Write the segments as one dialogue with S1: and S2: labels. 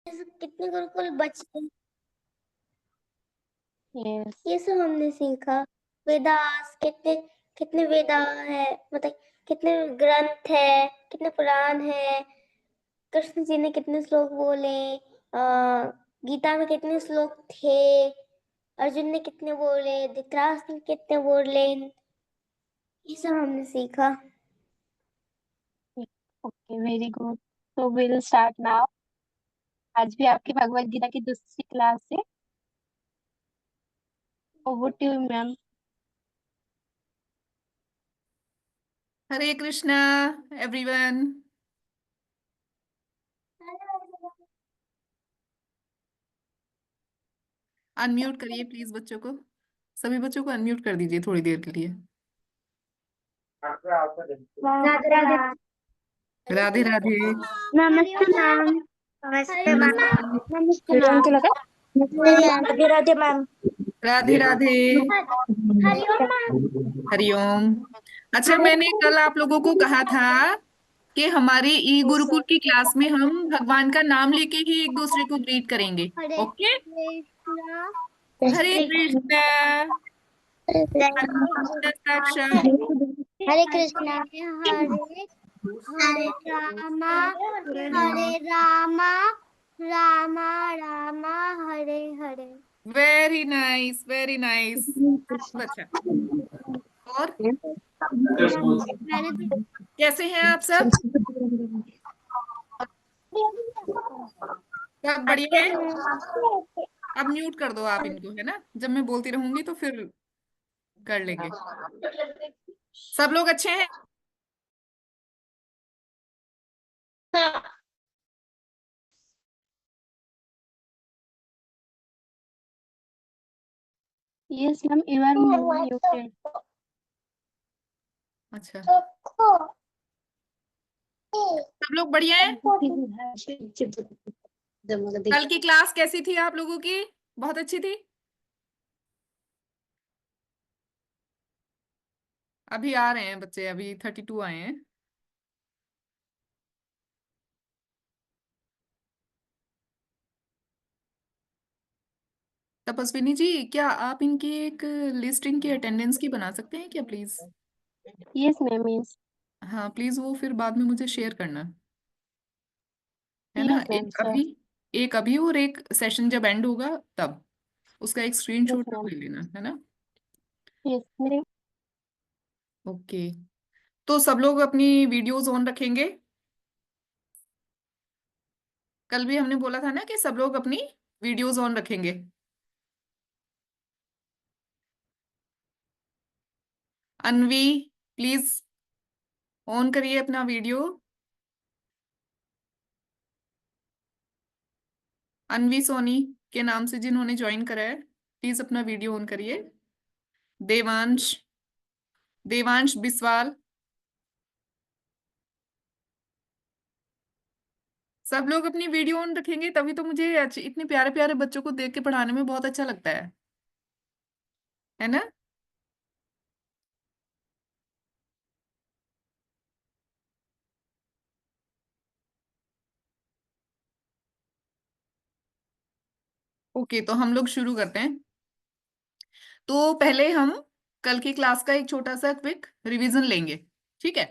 S1: कितने गुरुकुल बचे हैं,
S2: यस
S1: ये सब हमने सीखा। वेदास कितने कितने वेदा है, मतलब कितने ग्रंथ है, कितने पुराण है। कृष्ण जी ने कितने श्लोक बोले, गीता में कितने श्लोक थे, अर्जुन ने कितने बोले, धृतराष्ट्र ने कितने बोले, ये सब हमने सीखा।
S2: Okay very good. तो विल स्टार्ट नाउ। आज भी आपकी भगवत गीता की दूसरी क्लास है। Over to you ma'am.
S3: Hare Krishna everyone. Unmute करिए प्लीज बच्चों को, सभी बच्चों को अनम्यूट कर दीजिए थोड़ी देर के लिए।
S1: राधे राधे।
S3: राधे राधे।
S1: नमस्ते मैम। नमस्ते मैम। नमस्ते
S2: वीडियो
S1: मैम।
S2: ऑन लगा।
S1: राधे राधे मैम।
S3: राधे राधे।
S1: हरिओम मैम।
S3: हरिओम। अच्छा, मैंने कल आप लोगों को कहा था कि हमारी ई गुरुकुल की क्लास में हम भगवान का नाम लेके ही एक दूसरे को ग्रीट करेंगे।
S1: हरे
S3: ओके।
S1: कृष्णा।
S3: हरे कृष्णा। कृष्ण साक्षात।
S1: Hare Krishna. Hare Hare Rama, Hare Rama, Rama Rama, Hare Hare.
S3: Very nice, very nice. बहुत अच्छा। और कैसे हैं आप सब? सब बढ़िया है? अब म्यूट कर दो आप इनको, है ना, जब मैं बोलती रहूंगी तो फिर कर लेंगे। सब लोग अच्छे हैं?
S2: Yes ma'am you are muted.
S3: अच्छा, सब लोग बढ़िया हैं? कल की क्लास कैसी थी आप लोगों की? बहुत अच्छी थी। अभी आ रहे हैं बच्चे, अभी 32 आए हैं। तपस्विनी जी, क्या आप इनकी एक लिस्ट इनकी अटेंडेंस की बना सकते हैं क्या प्लीज?
S2: Yes ma'am yes.
S3: हाँ प्लीज, वो फिर बाद में मुझे शेयर करना, है ना।
S2: Yes ma'am sir.
S3: एक अभी और एक सेशन जब एंड होगा तब उसका एक
S2: यस
S3: स्क्रीनशॉट
S2: मैम।
S3: ले लेना, है ना।
S2: यस मेरे।
S3: ओके, तो सब लोग अपनी वीडियोस ऑन रखेंगे। कल भी हमने बोला था ना कि सब लोग अपनी वीडियोस ऑन रखेंगे। अनवी, प्लीज ऑन करिए अपना वीडियो। अनवी सोनी के नाम से जिन्होंने ज्वाइन करा है, प्लीज अपना वीडियो ऑन करिए। देवांश, देवांश बिस्वाल, सब लोग अपनी वीडियो ऑन रखेंगे तभी तो मुझे इतने प्यारे प्यारे बच्चों को देख के पढ़ाने में बहुत अच्छा लगता है ना। ओके, तो हम लोग शुरू करते हैं। तो पहले हम कल की क्लास का एक छोटा सा क्विक रिवीजन लेंगे, ठीक है।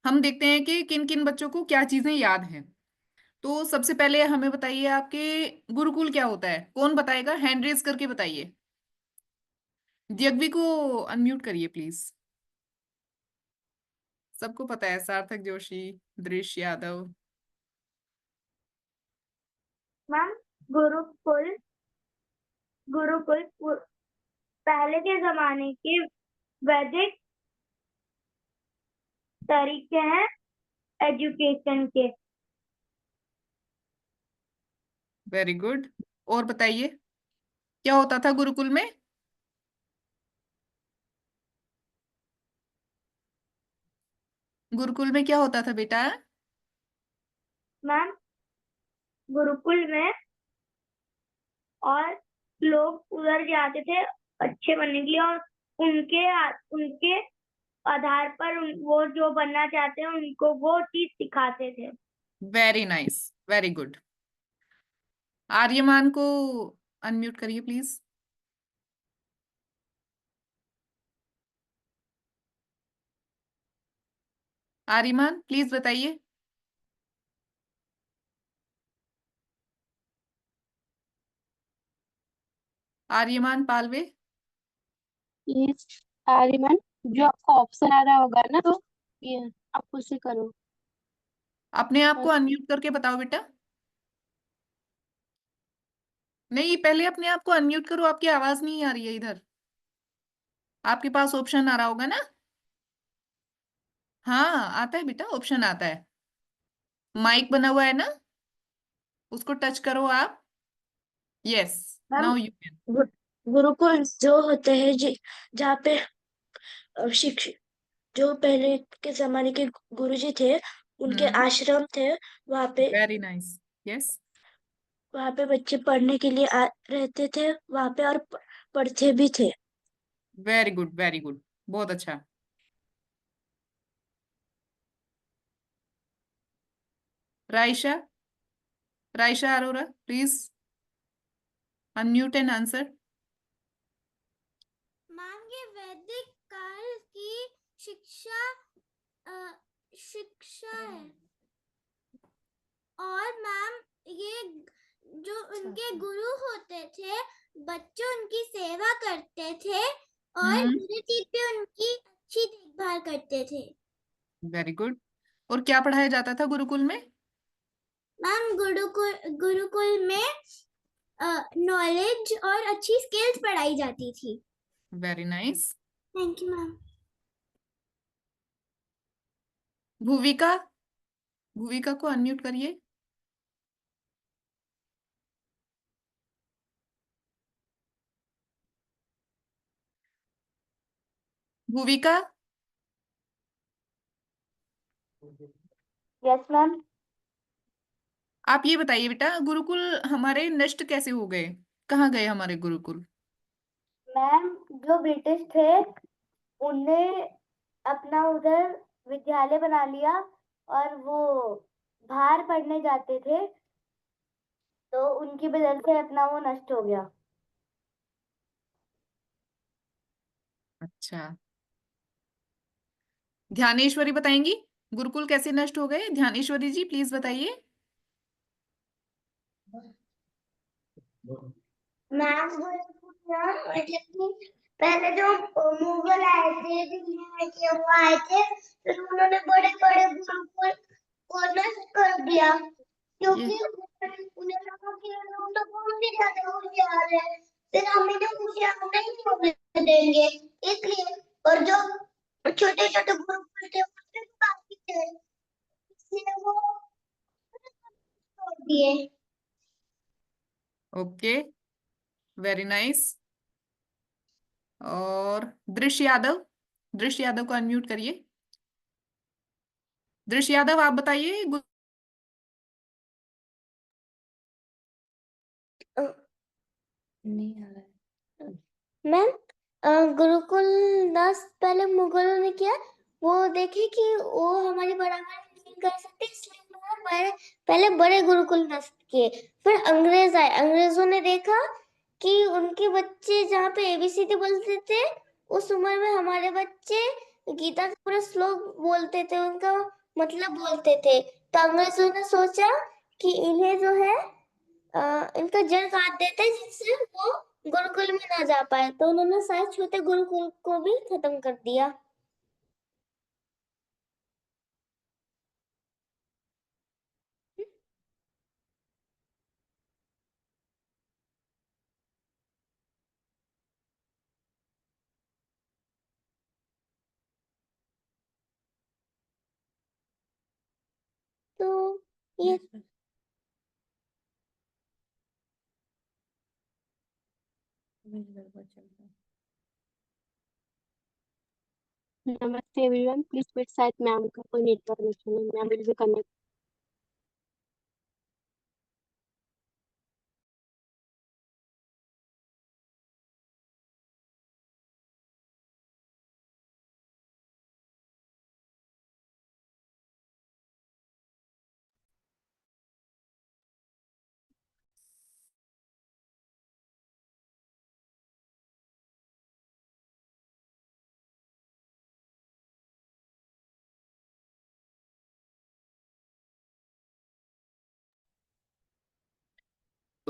S3: हम देखते हैं कि किन किन बच्चों को क्या चीजें याद हैं। तो सबसे पहले हमें बताइए, आपके गुरुकुल क्या होता है? कौन बताएगा? हैंड रेज करके बताइए। दिव्यवी को अनम्यूट करिए प्लीज। सबको पता है, सार्थक जोशी, दृश्य यादव।
S1: मैम, गुरुकुल गुरुकुल पहले के जमाने के वैदिक तरीके हैं एजुकेशन के।
S3: Very good. और बताइए, क्या होता था गुरुकुल में? गुरुकुल में क्या होता था बेटा?
S1: मैम, गुरुकुल में और लोग उधर जाते थे अच्छे बनने के लिए, और उनके उनके आधार पर वो जो बनना चाहते हैं उनको वो चीज सिखाते थे।
S3: Very nice, very good. Aryaman को अनम्यूट करिए प्लीज। आर्यमान प्लीज बताइए। आर्यमान पालवे।
S2: प्लीज आर्यमन, जो आपको ऑप्शन आ रहा होगा ना, तो ये आप उसे करो।
S3: अपने आप को
S2: और
S3: अनम्यूट करके बताओ बेटा। नहीं, पहले अपने आप को अनम्यूट करो, आपकी आवाज नहीं आ रही है इधर। आपके पास ऑप्शन आ रहा होगा ना। हाँ आता है बेटा, ऑप्शन आता है। माइक बना हुआ है ना, उसको टच करो आप। Yes,
S4: ma'am,
S3: now you can.
S4: गु- गुरुकुल जो होते हैं जी, जहाँ पे शिक्षक, जो पहले के जमाने के गुरुजी थे, उनके
S3: हम्म।
S4: आश्रम थे। वहाँ पे
S3: वेरी नाइस। यस।
S4: वहाँ पे बच्चे पढ़ने के लिए रहते थे वहाँ पे, और पढ़ते भी थे।
S3: Very good, very good. बहुत अच्छा। Raisha, Raisha Arora please unmute and answer.
S1: Ma'am, ये वैदिक काल की शिक्षा शिक्षा है। और मैम, ये जो उनके गुरु होते थे, बच्चे उनकी सेवा करते थे और
S3: हम्म।
S1: गुरु जी भी उनकी अच्छी देखभाल करते थे।
S3: Very good. और क्या पढ़ाया जाता था गुरुकुल में?
S1: मैम, गुरुकुल में नॉलेज और अच्छी स्किल्स पढ़ाई जाती थी।
S3: Very nice.
S1: Thank you ma'am.
S3: Bhuvika, Bhuvika को अनम्यूट करिए। भूविका।
S4: Yes ma'am.
S3: आप ये बताइए बेटा, गुरुकुल हमारे नष्ट कैसे हो गए? कहाँ गए हमारे गुरुकुल?
S4: मैम, जो ब्रिटिश थे, उनने अपना उधर विद्यालय बना लिया, और वो बाहर पढ़ने जाते थे, तो उनकी वजह से अपना वो नष्ट हो गया।
S3: अच्छा, ध्यानेश्वरी बताएंगी गुरुकुल कैसे नष्ट हो गए? ध्यानेश्वरी जी प्लीज बताइए।
S1: मैम, मतलब कि पहले जो मुगल आए थे, दिल्ली में के वो आए थे, फिर उन्होंने बड़े बड़े गुरुकुल को नष्ट कर दिया,
S3: ये
S1: क्योंकि उन्हें लगा कि ये लोग तो बहुत ही ज्यादा होशियार है, फिर हम इन्हें होशियार नहीं होने देंगे, इसलिए। और जो छोटे छोटे गुरुकुल थे, उसमें बाकी थे, इसलिए वो छोड़ दिए।
S3: Okay, very nice. और दृश्य यादव, दृश्य यादव को अनम्यूट करिए। दृश्य यादव आप बताइए
S4: नहीं आ रहा है
S1: मैम, गुरुकुल दास पहले मुगलों ने किया, वो देखे कि वो हमारे बराबर नहीं कर सकते, इसलिए उन्होंने पहले बड़े गुरुकुल नष्ट किए। फिर अंग्रेज आए, अंग्रेजों ने देखा कि उनके बच्चे जहाँ पे एबीसीडी बोलते थे, उस उम्र में हमारे बच्चे गीता के पूरा श्लोक बोलते थे, उनका मतलब बोलते थे। तो अंग्रेजों ने सोचा कि इन्हें जो है इनका जड़ काट देते हैं, जिससे वो गुरुकुल में ना जा पाए, तो उन्होंने सारे छोटे गुरुकुल को भी खत्म कर दिया। तो ये
S2: नमस्ते एवरीवन, प्लीज वेट, शायद मैम का कोई नेटवर्क इशू है, मैम विल बी कनेक्ट।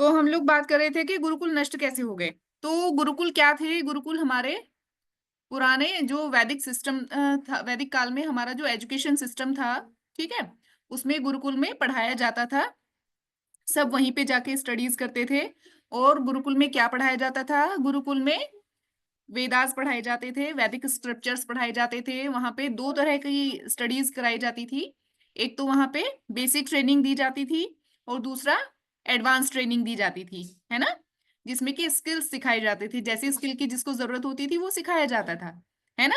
S3: तो हम लोग बात कर रहे थे कि गुरुकुल नष्ट कैसे हो गए। तो गुरुकुल क्या थे? गुरुकुल हमारे पुराने जो वैदिक सिस्टम था, वैदिक काल में हमारा जो एजुकेशन सिस्टम था, ठीक है, उसमें गुरुकुल में पढ़ाया जाता था। सब वहीं पे जाके स्टडीज करते थे। और गुरुकुल में क्या पढ़ाया जाता था? गुरुकुल में वेदास पढ़ाए जाते थे, वैदिक स्क्रिप्चर्स पढ़ाए जाते थे। वहां पे दो तरह की स्टडीज कराई जाती थी। एक तो वहां पे बेसिक ट्रेनिंग दी जाती थी और दूसरा एडवांस ट्रेनिंग दी जाती थी, है ना, जिसमें कि स्किल्स सिखाए जाते थे। जैसे स्किल की जिसको जरूरत होती थी वो सिखाया जाता था, है ना।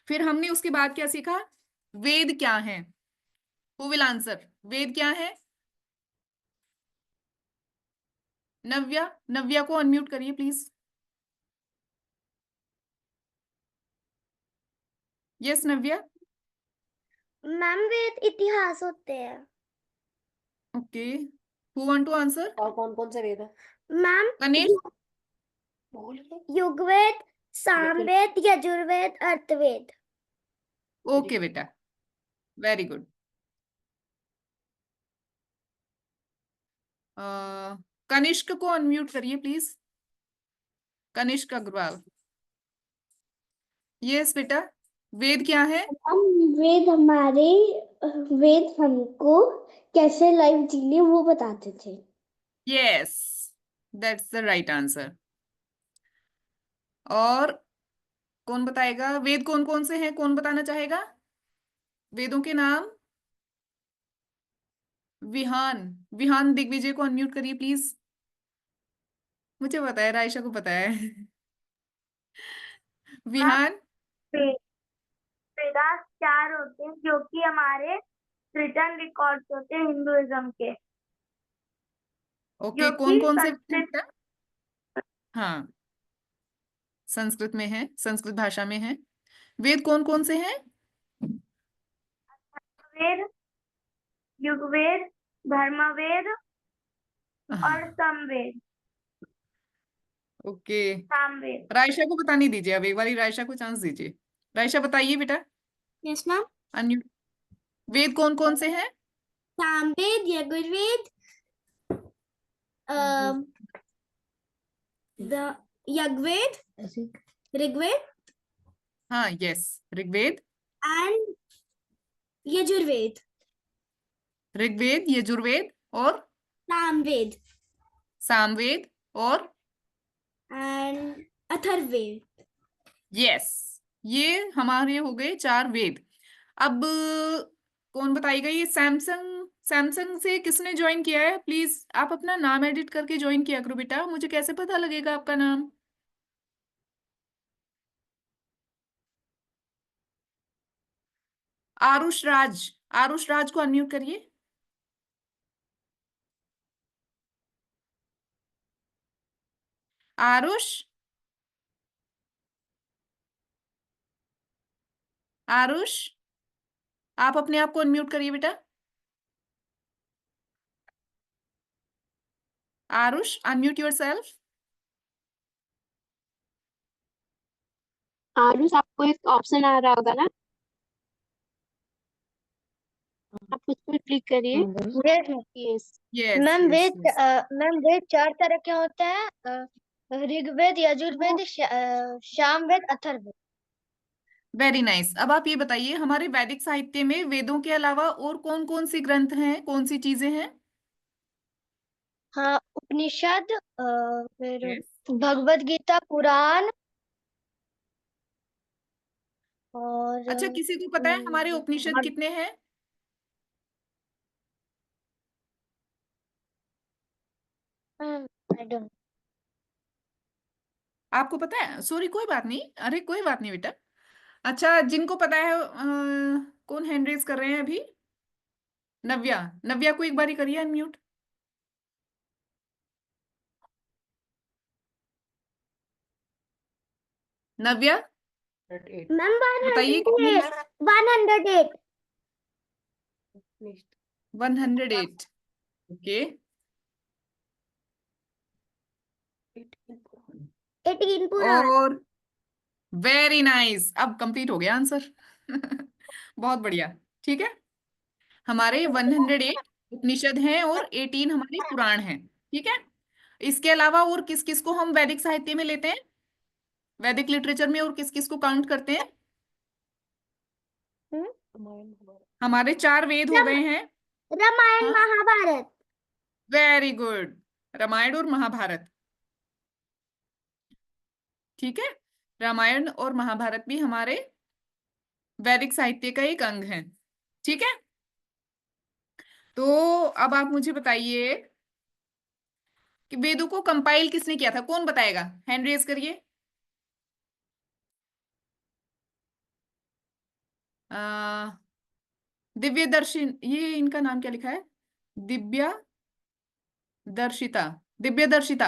S3: फिर हमने उसके बाद क्या सीखा? वेद क्या है? Who will answer? वेद क्या है? नव्या, नव्या को अनम्यूट करिए प्लीज। यस नव्या।
S1: मैम वेद इतिहास होते हैं।
S3: Okay, who want to answer?
S5: और कौन कौन से वेद है?
S1: मैम
S3: गणेश।
S1: युगवेद, सामवेद, यजुर्वेद, अर्थवेद।
S3: ओके बेटा, वेरी गुड। कनिष्क को अनम्यूट करिए प्लीज। कनिष्क अग्रवाल। यस बेटा, वेद क्या है?
S1: वेद हमारे वेद हमको कैसे लाइफ जीनी वो बताते थे।
S3: Yes, that's the right answer. और कौन बताएगा वेद कौन कौन से हैं? कौन बताना चाहेगा वेदों के नाम? विहान, विहान दिग्विजय को अनम्यूट करिए प्लीज। मुझे पता है, रायशा को पता है। विहान।
S4: वेदास 4 होते हैं जो कि हमारे रिटर्न रिकॉर्ड्स होते हैं हिंदुइज्म के,
S3: ओके,
S4: जो
S3: कौन
S4: कि
S3: कौन से
S4: संस्कृत
S3: बेटा? हाँ, संस्कृत में है, संस्कृत भाषा में है। वेद कौन कौन से हैं?
S4: वेद, युगवेद, धर्मवेद और समवेद,
S3: ओके,
S4: सामवेद।
S3: रायशा को बताने दीजिए, अब एक बारी रायशा को चांस दीजिए। रायशा बताइए बेटा।
S1: Yes ma'am.
S3: अनम्यूट। वेद कौन कौन से हैं?
S1: सामवेद, यजुर्वेद, यज्ञवेद, ऋग्वेद
S3: हाँ, यस, ऋग्वेद,
S1: एंड यजुर्वेद,
S3: ऋग्वेद, यजुर्वेद और
S1: सामवेद
S3: सामवेद और
S1: एंड अथर्ववेद।
S3: यस, ये हमारे हो गए 4 वेद। अब कौन बताएगा ये सैमसंग? सैमसंग से किसने ज्वाइन किया है? प्लीज आप अपना नाम एडिट करके ज्वाइन किया करो बेटा, मुझे कैसे पता लगेगा आपका नाम? आरुष राज, आरुष राज को अनम्यूट करिए। आरुष, आरुष, आप अपने आप को अनम्यूट करिए बेटा। Aarush, unmute yourself.
S2: आरुष, आपको एक ऑप्शन आ रहा होगा ना, आप उस पर क्लिक करिए। Yes.
S3: Yes
S1: ma'am
S3: yes
S1: Veda
S3: yes,
S1: ma'am Veda 4 तरह के होते हैं, ऋग्वेद, यजुर्वेद, सामवेद, अथर्ववेद।
S3: Very nice. अब आप ये बताइए हमारे वैदिक साहित्य में वेदों के अलावा और कौन कौन सी ग्रंथ हैं, कौन सी चीजें हैं?
S1: हाँ, उपनिषद, फिर
S3: यस।
S1: भगवत गीता, पुराण और
S3: अच्छा, किसी को पता है हमारे उपनिषद कितने हैं?
S1: I don't.
S3: आपको पता है? सॉरी, कोई बात नहीं, अरे कोई बात नहीं बेटा। अच्छा, जिनको पता है कौन हैंड रेज कर रहे हैं अभी? नव्या, नव्या को एक बारी करिए अनम्यूट। नव्या,
S1: मैम
S3: बताइए कितने?
S1: 108
S3: 108। ओके,
S1: 18 पुराण।
S3: और वेरी नाइस, अब कंप्लीट हो गया आंसर। बहुत बढ़िया, ठीक है। हमारे 108 उपनिषद हैं और 18 हमारे पुराण हैं। ठीक है, इसके अलावा और किस किस को हम वैदिक साहित्य में लेते हैं, वैदिक लिटरेचर में, और किस किस को काउंट करते हैं? हमारे 4 वेद हो गए हैं।
S1: रामायण
S3: हाँ,
S1: महाभारत।
S3: वेरी गुड, रामायण और महाभारत। ठीक है, रामायण और महाभारत भी हमारे वैदिक साहित्य का एक अंग है। ठीक है, तो अब आप मुझे बताइए कि वेदों को कंपाइल किसने किया था, कौन बताएगा? हैंड रेज करिए। दिव्य दर्शन, ये इनका नाम क्या लिखा है? दिव्या दर्शिता, दिव्य दर्शिता।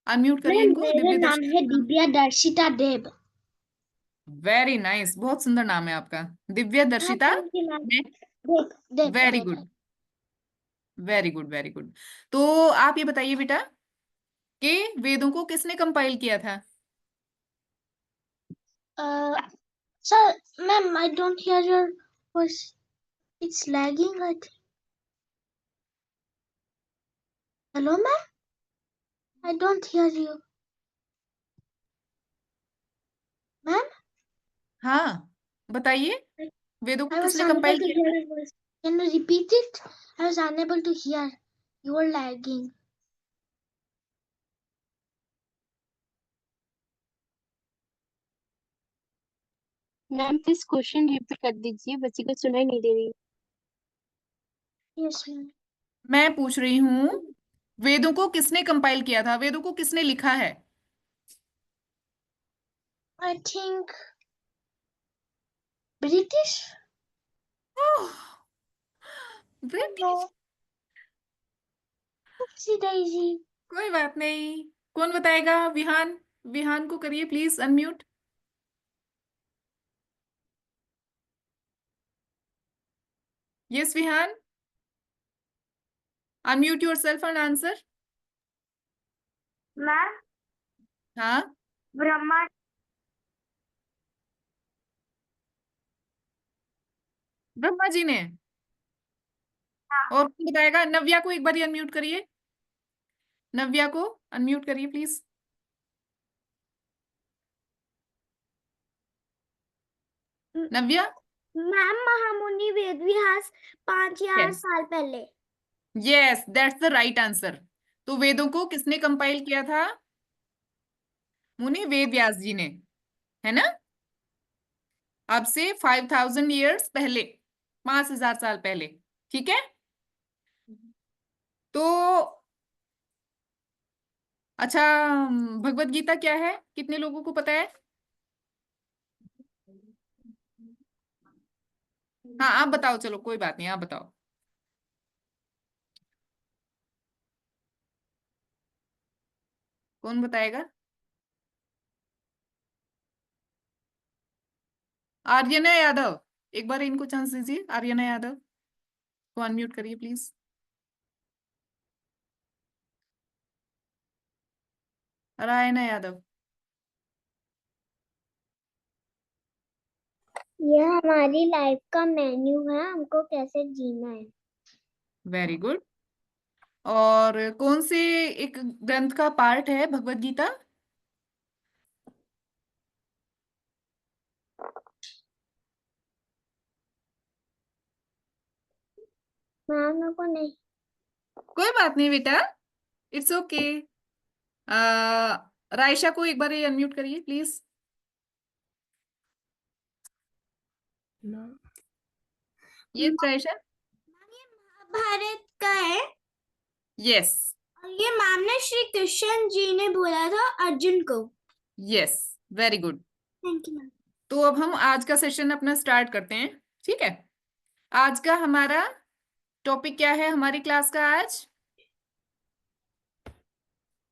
S3: अनम्यूट करिए इनको।
S1: मेरा
S3: दिव्य
S1: नाम है
S3: दर्शिता।
S1: दिव्या दर्शिता देव।
S3: वेरी नाइस, बहुत सुंदर नाम है आपका, दिव्य
S1: हाँ,
S3: Darshita.
S1: thank you, ma'am। Dev Dev
S3: very
S1: Dev.
S3: Good, very good, very good. तो आप ये बताइए बेटा कि वेदों को किसने कंपाइल किया था?
S1: Sir, ma'am, I don't hear your voice. It's lagging, I think. Hello, ma'am? I don't hear you. Ma'am,
S3: हाँ, बताइए, वेदों को
S1: I was
S3: किसने
S1: unable
S3: कंपाइल
S1: to
S3: किया
S1: hear
S3: था?
S1: your voice. Can you repeat it? I was unable to hear. You were lagging.
S2: Ma'am please question repeat कर दीजिए, बच्ची को सुनाई नहीं दे रही।
S1: Yes, ma'am.
S3: मैं पूछ रही हूँ, वेदों को किसने कंपाइल किया था, वेदों को किसने लिखा है?
S1: I think British?
S3: British?
S1: Oopsie daisy.
S3: कोई बात नहीं, कौन बताएगा? विहान, विहान को करिए please unmute. Yes Vihaan, unmute yourself and answer.
S4: Ma'am
S3: हाँ,
S4: ब्रह्मा
S3: ब्रह्मा जी ने। और कौन बताएगा? नव्या को एक बार अनम्यूट करिए, नव्या को अनम्यूट करिए प्लीज। नव्या।
S1: मैम महामुनि वेदव्यास 5000
S3: यस,
S1: साल पहले।
S3: Yes, that's the right answer. तो वेदों को किसने कंपाइल किया था? मुनि वेद व्यास जी ने, है ना? अब से 5000 ईयर्स पहले, 5000 साल पहले। ठीक है, तो अच्छा, भगवत गीता क्या है, कितने लोगों को पता है? हाँ, आप बताओ, चलो कोई बात नहीं, आप बताओ। कौन बताएगा? आर्यना यादव, एक बार इनको चांस दीजिए। आर्यना यादव को अनम्यूट करिए प्लीज। रायना यादव।
S1: ये हमारी लाइफ का मेन्यू है, हमको कैसे जीना है।
S3: Very good. और कौन से एक ग्रंथ का पार्ट है भगवत गीता?
S1: मैम मेरे को नहीं।
S3: कोई बात नहीं बेटा, इट्स ओके। रायशा को एक बार अनम्यूट करिए प्लीज। ये रायशा।
S1: भारत का है।
S3: यस,
S1: और ये मैम ने श्री कृष्ण जी ने बोला था अर्जुन को।
S3: Yes, very good.
S1: Thank you ma'am.
S3: तो अब हम आज का सेशन अपना स्टार्ट करते हैं। ठीक है, आज का हमारा टॉपिक क्या है हमारी क्लास का आज?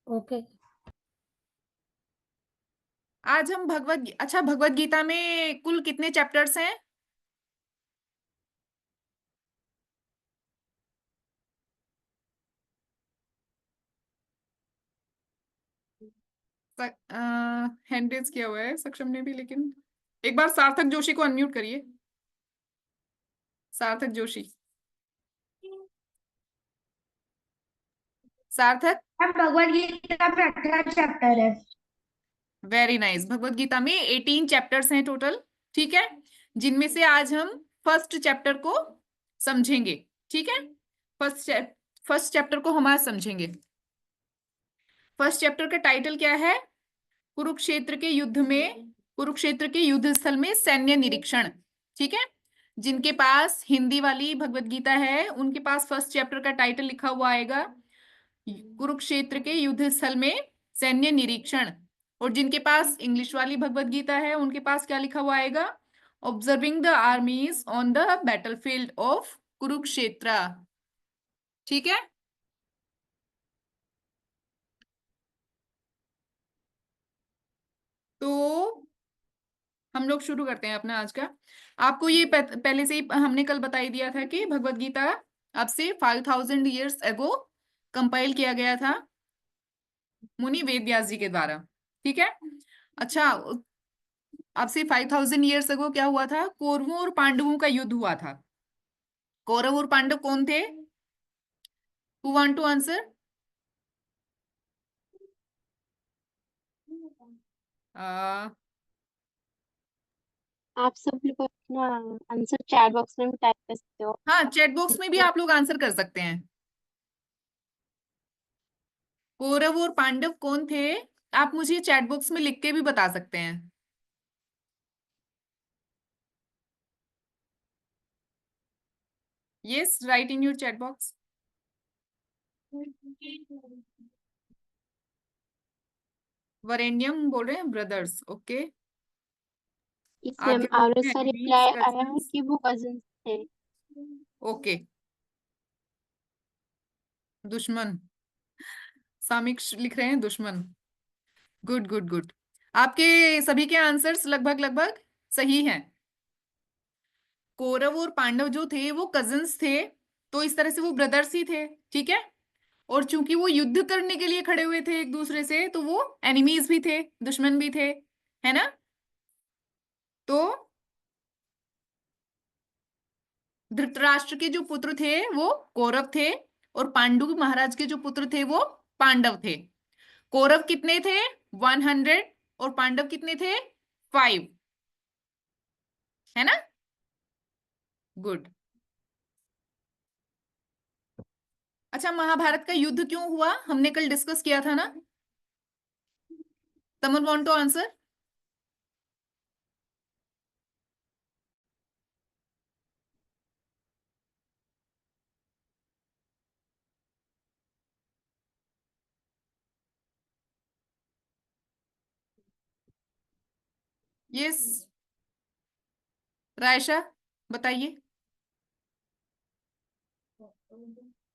S1: ओके।
S3: आज हम अच्छा, भगवत गीता में कुल कितने चैप्टर्स हैं? हैंड रेज किया हुआ है सक्षम ने भी, लेकिन एक बार सार्थक जोशी को अनम्यूट करिए। सार्थक जोशी। सार्थक?
S4: भगवत गीता में 18 चैप्टर है।
S3: Very nice. भगवत गीता में 18 चैप्टर्स हैं टोटल, ठीक है, जिनमें से आज हम फर्स्ट चैप्टर को समझेंगे। ठीक है, फर्स्ट चैप्टर को हम आज समझेंगे। फर्स्ट चैप्टर का टाइटल क्या है? कुरुक्षेत्र के युद्ध स्थल में सैन्य निरीक्षण। ठीक है, जिनके पास हिंदी वाली भगवत गीता है उनके पास फर्स्ट चैप्टर का टाइटल लिखा हुआ आएगा कुरुक्षेत्र के युद्ध स्थल में सैन्य निरीक्षण। और जिनके पास इंग्लिश वाली भगवत गीता है उनके पास क्या लिखा हुआ आएगा? Observing the armies on the battlefield of Kurukshetra. ठीक है, तो हम लोग शुरू करते हैं अपना आज का। आपको ये पहले से ही हमने कल बता ही दिया था कि भगवत गीता अब से 5000 ईयर्स एगो कंपाइल किया गया था मुनि वेद व्यास जी के द्वारा। ठीक है, अच्छा, अब से 5000 ईयर्स एगो क्या हुआ था? कौरवों और पांडवों का युद्ध हुआ था। कौरव और पांडव कौन थे? Who want to answer?
S2: आप सब लोग अपना आंसर चैट बॉक्स में भी टाइप कर सकते हो।
S3: हाँ, चैट बॉक्स में भी आप लोग आंसर कर सकते हैं। कौरव और पांडव कौन थे? आप मुझे चैट बॉक्स में लिख के भी बता सकते हैं। Yes, write in your chat box. Varenyam बोल रहे हैं ब्रदर्स। ओके,
S2: इसमें
S3: आगे बोल
S2: आरएस
S3: रहे
S2: का
S3: हैं enemies,
S2: रिप्लाई आया है
S3: cousins।
S2: कि वो कजिन्स थे।
S3: ओके, दुश्मन। सामिक लिख रहे हैं दुश्मन। गुड गुड गुड, आपके सभी के आंसर्स लगभग लगभग सही हैं। कौरव और पांडव जो थे वो कजिन्स थे, तो इस तरह से वो ब्रदर्स ही थे। ठीक है, और चूंकि वो युद्ध करने के लिए खड़े हुए थे एक दूसरे से, तो वो एनिमीज भी थे, दुश्मन भी थे, है ना? तो धृतराष्ट्र के जो पुत्र थे वो कौरव थे, और पांडु महाराज के जो पुत्र थे वो पांडव थे। कौरव कितने थे? 100, और पांडव कितने थे? 5, है ना? गुड। अच्छा, महाभारत का युद्ध क्यों हुआ हमने कल डिस्कस किया था ना? Someone want to answer? Yes, Raisha बताइए,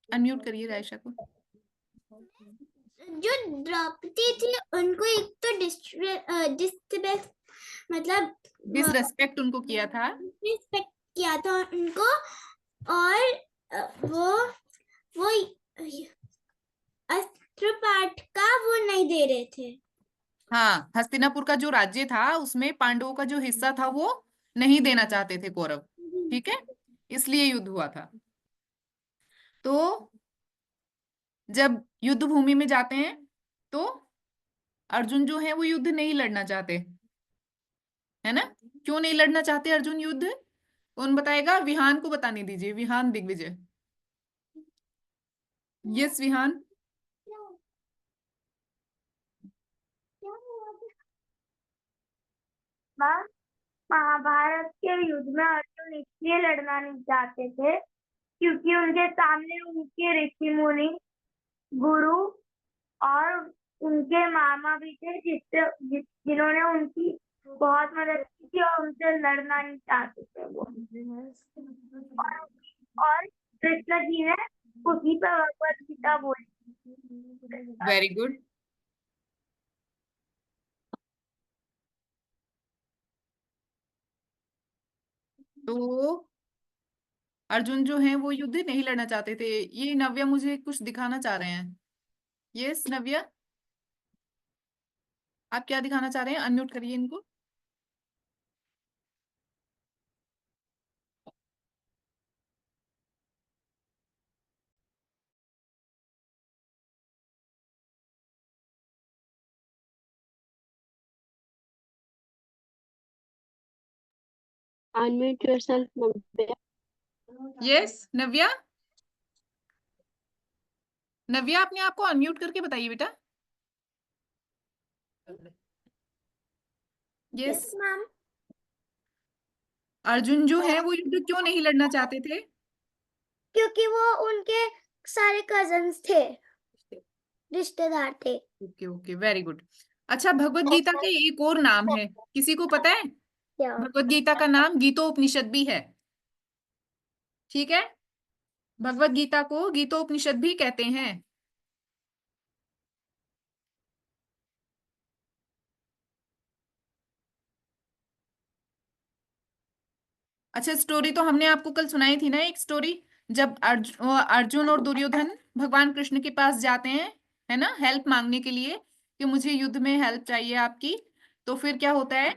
S3: अनम्यूट करिए रायशा को।
S1: जो द्रौपदी थी उनको एक तो डिसरिस्पेक्ट मतलब
S3: डिसरेस्पेक्ट उनको किया था।
S1: रिस्पेक्ट किया था उनको, और वो अस्त्र पाठ का वो नहीं दे रहे थे।
S3: हाँ, हस्तिनापुर का जो राज्य था उसमें पांडवों का जो हिस्सा था वो नहीं देना चाहते थे कौरव। ठीक है, इसलिए युद्ध हुआ था। तो जब युद्ध भूमि में जाते हैं तो अर्जुन जो है वो युद्ध नहीं लड़ना चाहते, है ना? क्यों नहीं लड़ना चाहते अर्जुन युद्ध? कौन बताएगा? विहान को बताने दीजिए, विहान दिग्विजय। यस विहान।
S4: माँ, महाभारत के युद्ध में अर्जुन इसलिए लड़ना नहीं चाहते थे क्योंकि उनके सामने उनके ऋषि मुनि, गुरु और उनके मामा भी थे जिन्होंने उनकी बहुत मदद की थी और उनसे लड़ना नहीं चाहते थे वो। और कृष्ण जी ने उसी पर भगवत गीता बोली।
S3: Very good. तो अर्जुन जो है वो युद्ध नहीं लड़ना चाहते थे। ये नव्या मुझे कुछ दिखाना चाह रहे हैं। यस नव्या, आप क्या दिखाना चाह रहे हैं? अनम्यूट करिए इनको।
S2: Unmute yourself, Navya.
S3: यस नव्या, नव्या अपने आप को अनम्यूट करके बताइए बेटा। Yes,
S1: ma'am.
S3: अर्जुन जो है वो युद्ध क्यों नहीं लड़ना चाहते थे?
S1: क्योंकि वो उनके सारे कजन्स थे, रिश्तेदार थे।
S3: Okay okay, very good. अच्छा, भगवत गीता के एक और नाम है, किसी को पता है?
S1: क्या?
S3: भगवत गीता का नाम गीतोपनिषद भी है, ठीक है? भगवत गीता को गीतोपनिषद भी कहते हैं। अच्छा, स्टोरी तो हमने आपको कल सुनाई थी ना, एक स्टोरी, जब अर्जुन और दुर्योधन भगवान कृष्ण के पास जाते हैं, है ना, हेल्प मांगने के लिए कि मुझे युद्ध में हेल्प चाहिए आपकी। तो फिर क्या होता है,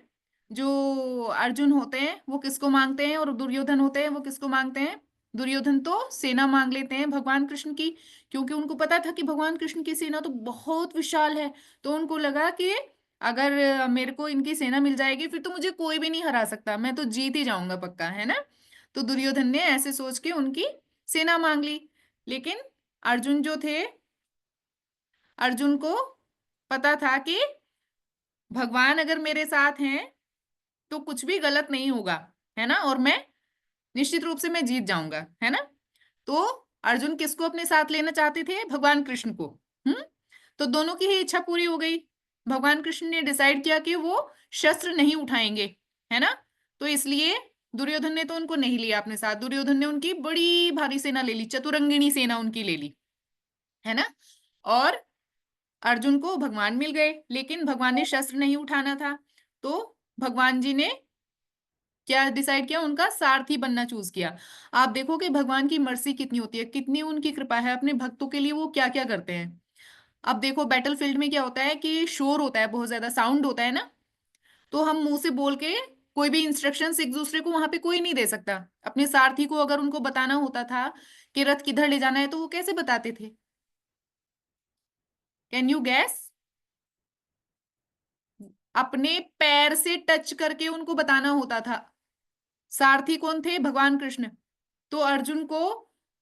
S3: जो अर्जुन होते हैं वो किसको मांगते हैं, और दुर्योधन होते हैं वो किसको मांगते हैं? दुर्योधन तो सेना मांग लेते हैं भगवान कृष्ण की, क्योंकि उनको पता था कि भगवान कृष्ण की सेना तो बहुत विशाल है। तो उनको लगा कि अगर मेरे को इनकी सेना मिल जाएगी फिर तो मुझे कोई भी नहीं हरा सकता, मैं तो जीत ही जाऊंगा पक्का, है ना। तो दुर्योधन ने ऐसे सोच के उनकी सेना मांग ली। लेकिन अर्जुन जो थे, अर्जुन को पता था कि भगवान अगर मेरे साथ हैं तो कुछ भी गलत नहीं होगा, है ना, और मैं निश्चित रूप से मैं जीत जाऊंगा, है ना। तो अर्जुन किसको अपने साथ लेना चाहते थे? भगवान कृष्ण को। हम्म। तो दोनों की ही इच्छा पूरी हो गई। भगवान कृष्ण ने डिसाइड किया कि वो शस्त्र नहीं उठाएंगे, है ना। तो इसलिए दुर्योधन ने तो उनको नहीं लिया अपने साथ, दुर्योधन ने उनकी बड़ी भारी सेना ले ली, चतुरंगिणी सेना उनकी ले ली, है ना। और अर्जुन को भगवान मिल गए, लेकिन भगवान ने शस्त्र नहीं उठाना था। तो भगवान जी ने क्या डिसाइड किया? उनका सारथी बनना चूज किया। आप देखो कि भगवान की मर्सी कितनी होती है, कितनी उनकी कृपा है अपने भक्तों के लिए, वो क्या क्या करते हैं। अब देखो बैटलफील्ड में क्या होता है कि शोर होता है, बहुत ज्यादा साउंड होता है ना। तो हम मुंह से बोल के कोई भी इंस्ट्रक्शंस एक दूसरे को वहां पे कोई नहीं दे सकता। अपने सारथी को अगर उनको बताना होता था कि रथ किधर ले जाना है तो वो कैसे बताते थे? Can you gas? अपने पैर से टच करके उनको बताना होता था। सारथी कौन थे? भगवान कृष्ण। तो अर्जुन को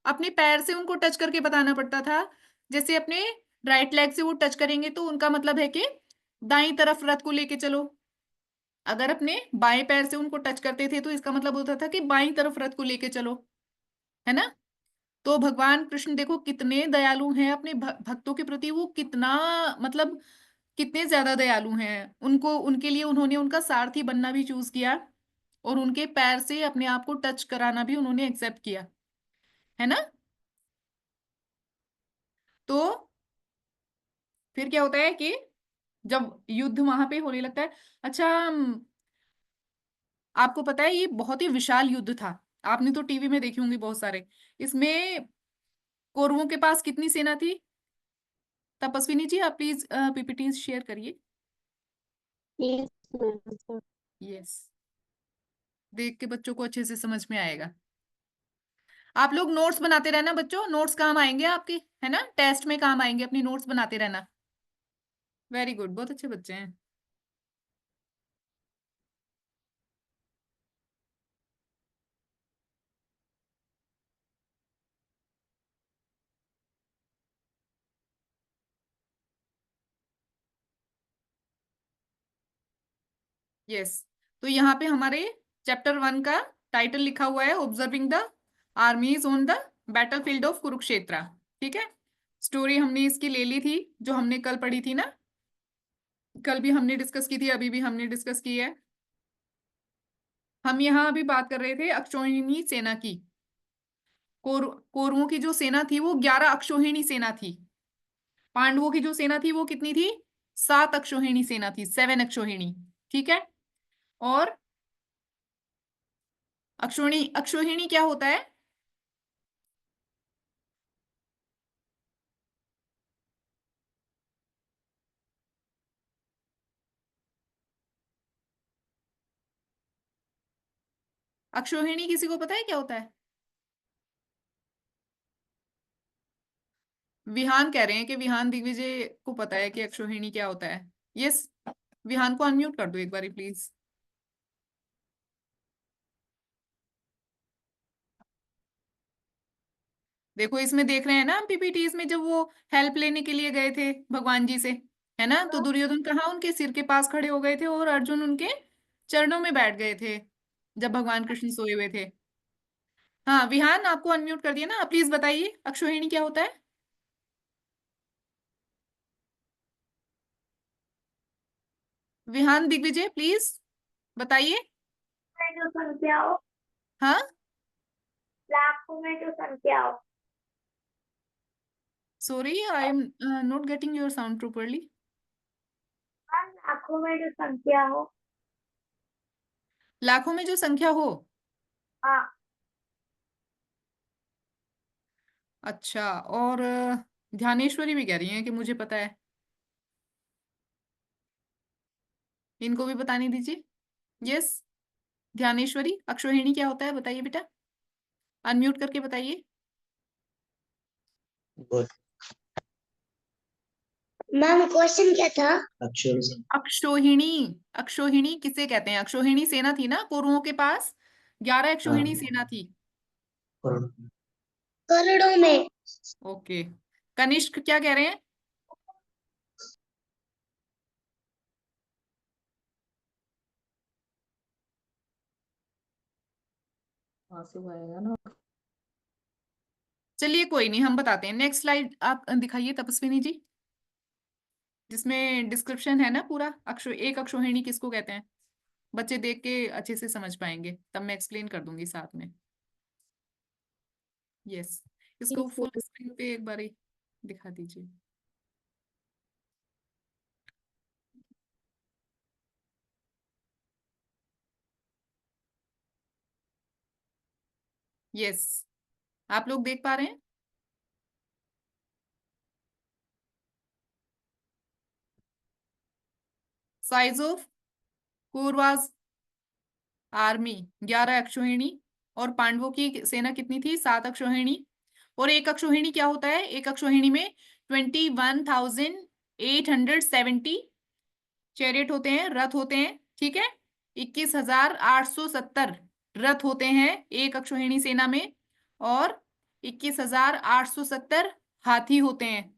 S3: अपने पैर से उनको टच करके बताना पड़ता था। जैसे अपने राइट लेग से वो टच करेंगे तो उनका मतलब है कि दाईं तरफ रथ को लेके चलो। अगर अपने बाएं पैर से उनको टच करते थे तो इसका मतलब होता था कि बाईं तरफ रथ को लेके चलो, है ना। तो भगवान कृष्ण देखो कितने दयालु हैं अपने भक्तों के प्रति, वो कितना मतलब कितने ज्यादा दयालु हैं। उनको उनके लिए उन्होंने उनका सारथी बनना भी चूज किया, और उनके पैर से अपने आप को टच कराना भी उन्होंने एक्सेप्ट किया, है ना। तो फिर क्या होता है कि जब युद्ध वहां पे होने लगता है, अच्छा आपको पता है ये बहुत ही विशाल युद्ध था। आपने तो टीवी में देखी होंगी बहुत सारे। इसमें कौरवों के पास कितनी सेना थी? तपस्विनी जी आप प्लीज पीपीटी शेयर करिए।
S2: Yes, ma'am, sir.
S3: यस, देख के बच्चों को अच्छे से समझ में आएगा। आप लोग नोट्स बनाते रहना बच्चों, नोट्स काम आएंगे आपके, है ना, टेस्ट में काम आएंगे, अपनी नोट्स बनाते रहना। वेरी गुड, बहुत अच्छे बच्चे हैं। यस, तो यहाँ पे हमारे चैप्टर 1 का टाइटल लिखा हुआ है, observing the armies on the battlefield of Kurukshetra. ठीक है, स्टोरी हमने इसकी ले ली थी जो हमने कल पढ़ी थी ना, कल भी हमने डिस्कस की थी, अभी भी हमने डिस्कस की है। हम यहाँ अभी बात कर रहे थे अक्षौहिणी सेना की। कौरवों की जो सेना थी वो 11 अक्षौहिणी सेना थी। पांडवों की जो सेना थी वो कितनी थी? 7 अक्षौहिणी सेना थी, 7 अक्षौहिणी। ठीक है, और अक्षौहिणी क्या होता है? अक्षौहिणी किसी को पता है क्या होता है? विहान कह रहे हैं कि विहान दिग्विजय को पता है कि अक्षौहिणी क्या होता है। यस, विहान को अनम्यूट कर दो एक बारी प्लीज। देखो इसमें देख रहे हैं ना हम पीपीटीज में, जब वो हेल्प लेने के लिए गए थे भगवान जी से, है ना, तो दुर्योधन कहाँ उनके सिर के पास खड़े हो गए थे और अर्जुन उनके चरणों में बैठ गए थे जब भगवान कृष्ण सोए हुए थे। हाँ विहान, आपको अनम्यूट कर दिया ना, प्लीज बताइए अक्षौहिणी क्या होता है। विहान दिग्विजय प्लीज बताइए।
S4: जो संख्या हो,
S3: हाँ
S4: लाखों में जो संख्या हो।
S3: Sorry I am not getting your sound properly.
S4: Ma'am लाखों में जो संख्या हो।
S3: लाखों में जो संख्या हो।
S4: हाँ।
S3: अच्छा, और ध्यानेश्वरी भी कह रही हैं कि मुझे पता है। इनको भी बताने दीजिए। यस, ध्यानेश्वरी अक्षौहिणी क्या होता है बताइए बेटा, अनम्यूट करके बताइए।
S1: मैम क्वेश्चन क्या था?
S3: अक्षौहिणी, अक्षौहिणी किसे कहते हैं? अक्षौहिणी सेना थी ना कौरवों के पास, 11 अक्षौहिणी सेना थी।
S1: करोड़ों में।
S3: ओके, कनिष्क क्या कह रहे हैं? चलिए कोई नहीं, हम बताते हैं। नेक्स्ट स्लाइड आप दिखाइए तपस्विनी जी, जिसमें डिस्क्रिप्शन है ना पूरा। एक अक्षौहिणी किसको कहते हैं? बच्चे देख के अच्छे से समझ पाएंगे, तब मैं एक्सप्लेन कर दूंगी साथ में। यस, इसको फुल स्क्रीन पे एक बार दिखा दीजिए। यस, आप लोग देख पा रहे हैं? साइज ऑफ कौरवास आर्मी 11 अक्षौहिणी, और पांडवों की सेना कितनी थी? 7 अक्षौहिणी। और एक अक्षौहिणी क्या होता है? एक अक्षौहिणी में 21,870 चैरियट होते हैं, रथ होते हैं, ठीक है। 21,870 रथ होते हैं एक अक्षौहिणी सेना में, और 21,870 हाथी होते हैं।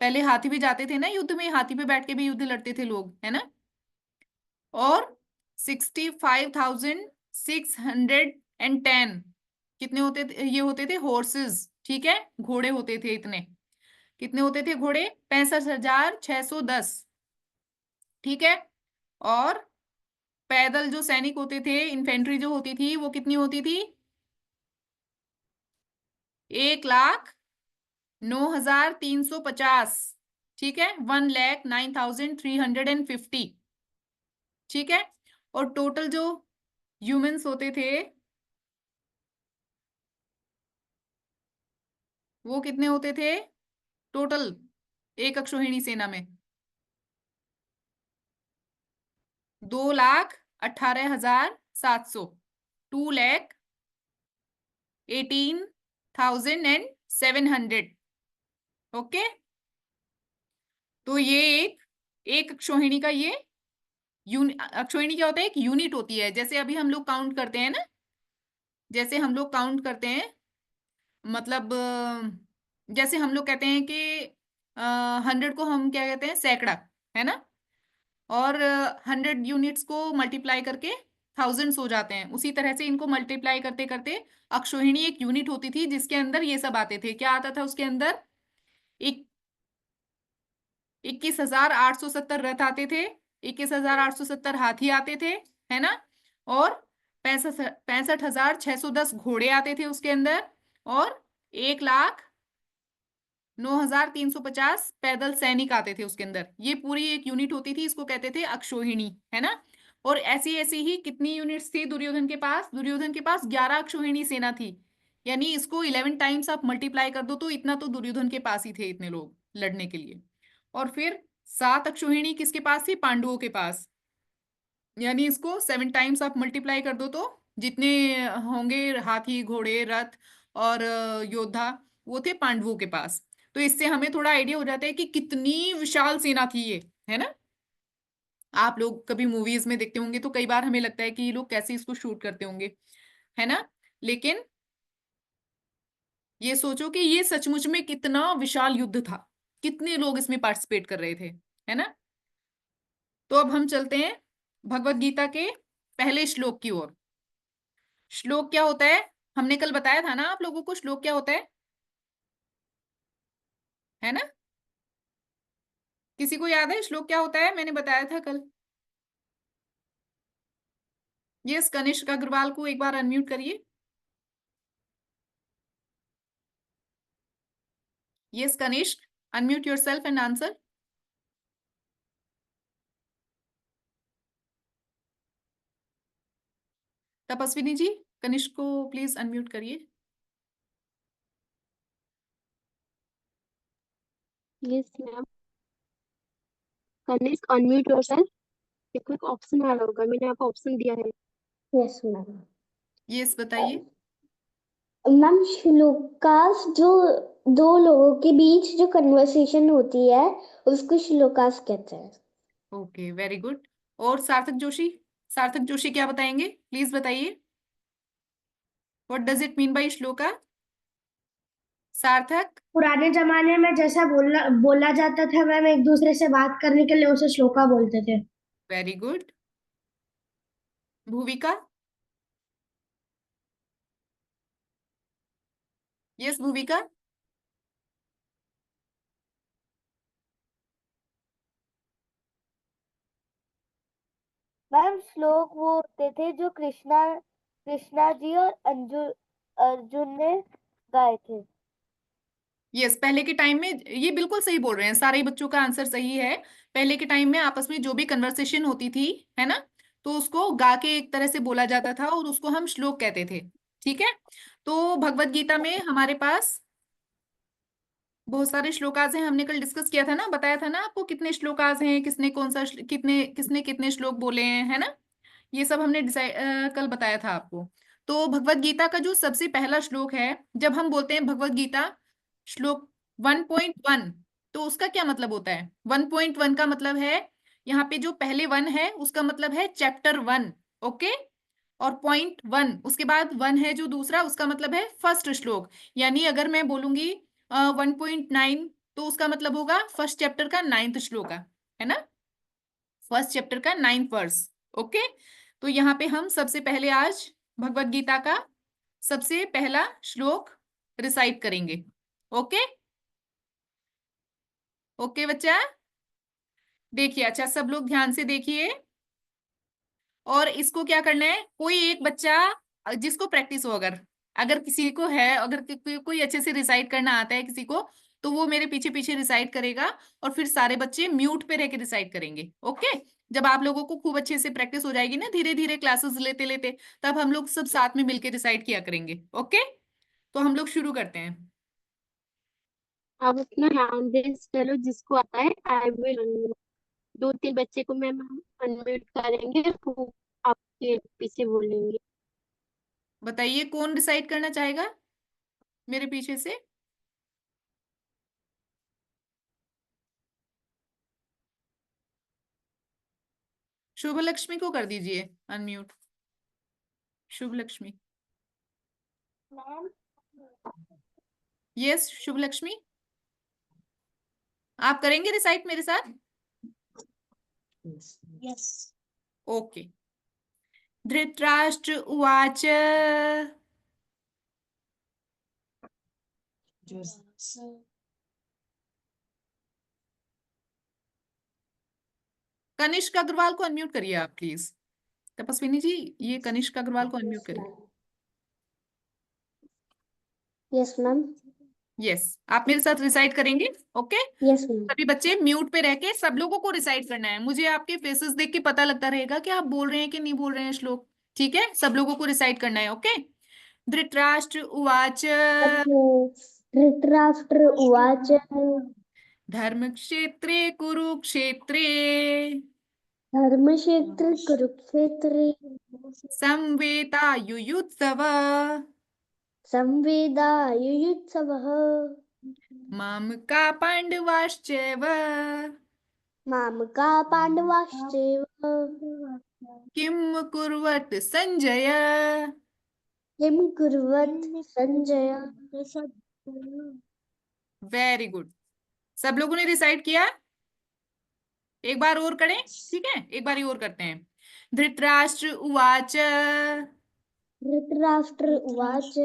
S3: पहले हाथी भी जाते थे ना युद्ध में, हाथी पे बैठ के भी युद्ध लड़ते थे लोग, है ना। और 65,610 कितने होते थे? ये होते थे हॉर्सेस, ठीक है, घोड़े होते थे इतने। कितने होते थे घोड़े? 65,610, ठीक है। और पैदल जो सैनिक होते थे, इन्फेंट्री जो होती थी, वो कितनी होती थी? 1,09,350, ठीक है, 1,09,350, ठीक है। और टोटल जो ह्यूमंस होते थे वो कितने होते थे टोटल एक अक्षौहिणी सेना में? 2,18,700, 2,18,700, ओके। तो ये एक अक्षौहिणी का ये अक्षौहिणी क्या होता है? एक यूनिट होती है। जैसे अभी हम लोग काउंट करते हैं ना, जैसे हम लोग काउंट करते हैं, मतलब जैसे हम लोग कहते हैं कि 100 को हम क्या कहते हैं? सैकड़ा, है ना। और 100 यूनिट्स को मल्टीप्लाई करके थाउजेंड्स हो जाते हैं। उसी तरह से इनको मल्टीप्लाई करते करते अक्षौहिणी एक यूनिट होती थी, जिसके अंदर ये सब आते थे। क्या आता था उसके अंदर? 21,870 रथ आते थे, 21,870 हाथी आते थे, है ना। और 65,610 घोड़े आते थे उसके अंदर, और 1,09,350 पैदल सैनिक आते थे उसके अंदर। ये पूरी एक यूनिट होती थी, इसको कहते थे अक्षौहिणी, है ना। और ऐसी ऐसी ही कितनी यूनिट्स थी दुर्योधन के पास? दुर्योधन के पास 11 अक्षौहिणी सेना थी। यानी इसको 11 टाइम्स आप मल्टीप्लाई कर दो तो इतना तो दुर्योधन के पास ही थे, इतने लोग लड़ने के लिए। और फिर 7 अक्षौहिणी किसके पास थी? पांडवों के पास। यानी इसको 7 टाइम्स आप मल्टीप्लाई कर दो तो जितने होंगे हाथी घोड़े रथ और योद्धा, वो थे पांडवों के पास। तो इससे हमें थोड़ा आइडिया हो जाता है कि कितनी विशाल सेना थी ये, है ना। आप लोग कभी मूवीज में देखते होंगे तो कई बार हमें लगता है कि ये लोग कैसे इसको शूट करते होंगे, है ना। लेकिन ये सोचो कि ये सचमुच में कितना विशाल युद्ध था, कितने लोग इसमें पार्टिसिपेट कर रहे थे, है ना। तो अब हम चलते हैं भगवत गीता के पहले श्लोक की ओर। श्लोक क्या होता है, हमने कल बताया था ना आप लोगों को श्लोक क्या होता है ना। किसी को याद है श्लोक क्या होता है, मैंने बताया था कल। यस, कनिष्क अग्रवाल को एक बार अनम्यूट करिए। Yes Kanishk, unmute yourself and answer. Tapaswini ji, Kanishk को प्लीज अनम्यूट करिए।
S2: Yes ma'am. Kanishk unmute yourself. एक क्विक ऑप्शन आ रहा होगा, मैंने आपको ऑप्शन दिया है।
S1: Yes ma'am.
S3: यस बताइए।
S1: मैम श्लोकास जो दो लोगों के बीच जो कन्वर्सेशन होती है उसको श्लोकास कहते हैं।
S3: Okay, very good. और सार्थक जोशी, सार्थक जोशी क्या बताएंगे, प्लीज बताइए। What does it mean by shloka? सार्थक।
S5: पुराने जमाने में जैसा बोला जाता था मैम, एक दूसरे से बात करने के लिए उसे श्लोका बोलते थे।
S3: Very good. Bhuvika. Yes Bhuvika.
S4: Ma'am shloka वो होते थे जो कृष्णा जी और अर्जुन ने गाए थे।
S3: यस, पहले के टाइम में ये बिल्कुल सही बोल रहे हैं, सारे ही बच्चों का आंसर सही है। पहले के टाइम में आपस में जो भी कन्वर्सेशन होती थी, है ना, तो उसको गा के एक तरह से बोला जाता था और उसको हम श्लोक कहते थे। ठीक है, तो भगवत गीता में हमारे पास बहुत सारे श्लोकाज हैं, हमने कल डिस्कस किया था ना, बताया था ना आपको कितने श्लोकाज हैं, किसने कौन सा किसने कितने श्लोक बोले हैं, है ना। ये सब हमने डिसाइड कल बताया था आपको। तो भगवत गीता का जो सबसे पहला श्लोक है, जब हम बोलते हैं भगवत गीता श्लोक 1.1, तो उसका क्या मतलब होता है? 1.1 का मतलब है, यहाँ पे जो पहले 1 है उसका मतलब है चैप्टर 1। ओके, और .1 उसके बाद 1 है जो दूसरा, उसका मतलब है फर्स्ट श्लोक। यानी अगर मैं बोलूंगी 1.9, तो उसका मतलब होगा फर्स्ट चैप्टर का 9th श्लोक है ना, फर्स्ट चैप्टर का 9th वर्स। ओके, तो यहाँ पे हम सबसे पहले आज भगवत गीता का सबसे पहला श्लोक रिसाइट करेंगे। ओके ओके बच्चा, देखिए, अच्छा सब लोग ध्यान से देखिए। और इसको क्या करना है, कोई एक बच्चा जिसको प्रैक्टिस हो, अगर अगर किसी को है, अगर कोई अच्छे से रिसाइट करना आता है किसी को, तो वो मेरे पीछे पीछे रिसाइट करेगा और फिर सारे बच्चे म्यूट पे रह के रिसाइट करेंगे। ओके, जब आप लोगों को खूब अच्छे से प्रैक्टिस हो जाएगी ना, धीरे धीरे क्लासेस लेते लेते, तब हम लोग सब साथ में मिलकर रिसाइट किया करेंगे। ओके, तो हम लोग शुरू करते हैं।
S2: आप अपना हैंड रेज करो जिसको आता है, आई विल अनम्यूट। 2-3 बच्चे को मैम हम अनम्यूट करेंगे, वो आपके पीछे बोलेंगे।
S3: बताइए कौन रिसाइट करना चाहेगा मेरे पीछे से? शुभ लक्ष्मी को कर दीजिए अनम्यूट। शुभ लक्ष्मी।
S4: मैम
S3: यस शुभ लक्ष्मी, आप करेंगे रिसाइट मेरे साथ?
S5: यस।
S3: ओके। धृतराष्ट्र उवाच। कनिष्क अग्रवाल को अनम्यूट करिए आप प्लीज। तपस्विनी जी, ये कनिष्क अग्रवाल को अनम्यूट करिए।
S1: Yes ma'am.
S3: यस, आप मेरे साथ रिसाइट करेंगे। Okay,
S1: yes ma'am.
S3: सभी बच्चे म्यूट पे रह के सब लोगों को रिसाइट करना है। मुझे आपके फेसेस देख के पता लगता रहेगा कि आप बोल रहे हैं कि नहीं बोल रहे हैं श्लोक। ठीक है, सब लोगों को रिसाइट करना है। ओके, धृतराष्ट्र उवाच।
S1: धृतराष्ट्र उवाच।
S3: धर्मक्षेत्रे कुरुक्षेत्रे
S1: धर्मक्षेत्र कुरुक्षेत्रे
S3: संवेतायुयुत्सव
S1: संवेदायुयुत्सवः
S3: मामका पाण्डवाश्चैव
S1: मामका पाण्डवाश्चैव
S3: किं कुर्वत् सञ्जय।
S1: किं कुर्वत् सञ्जय।
S3: Very good. सब लोगों ने रिसाइट किया? एक बार और करें, ठीक है, एक बार और करते हैं। धृतराष्ट्र उवाच
S5: धृतराष्ट्र उवाच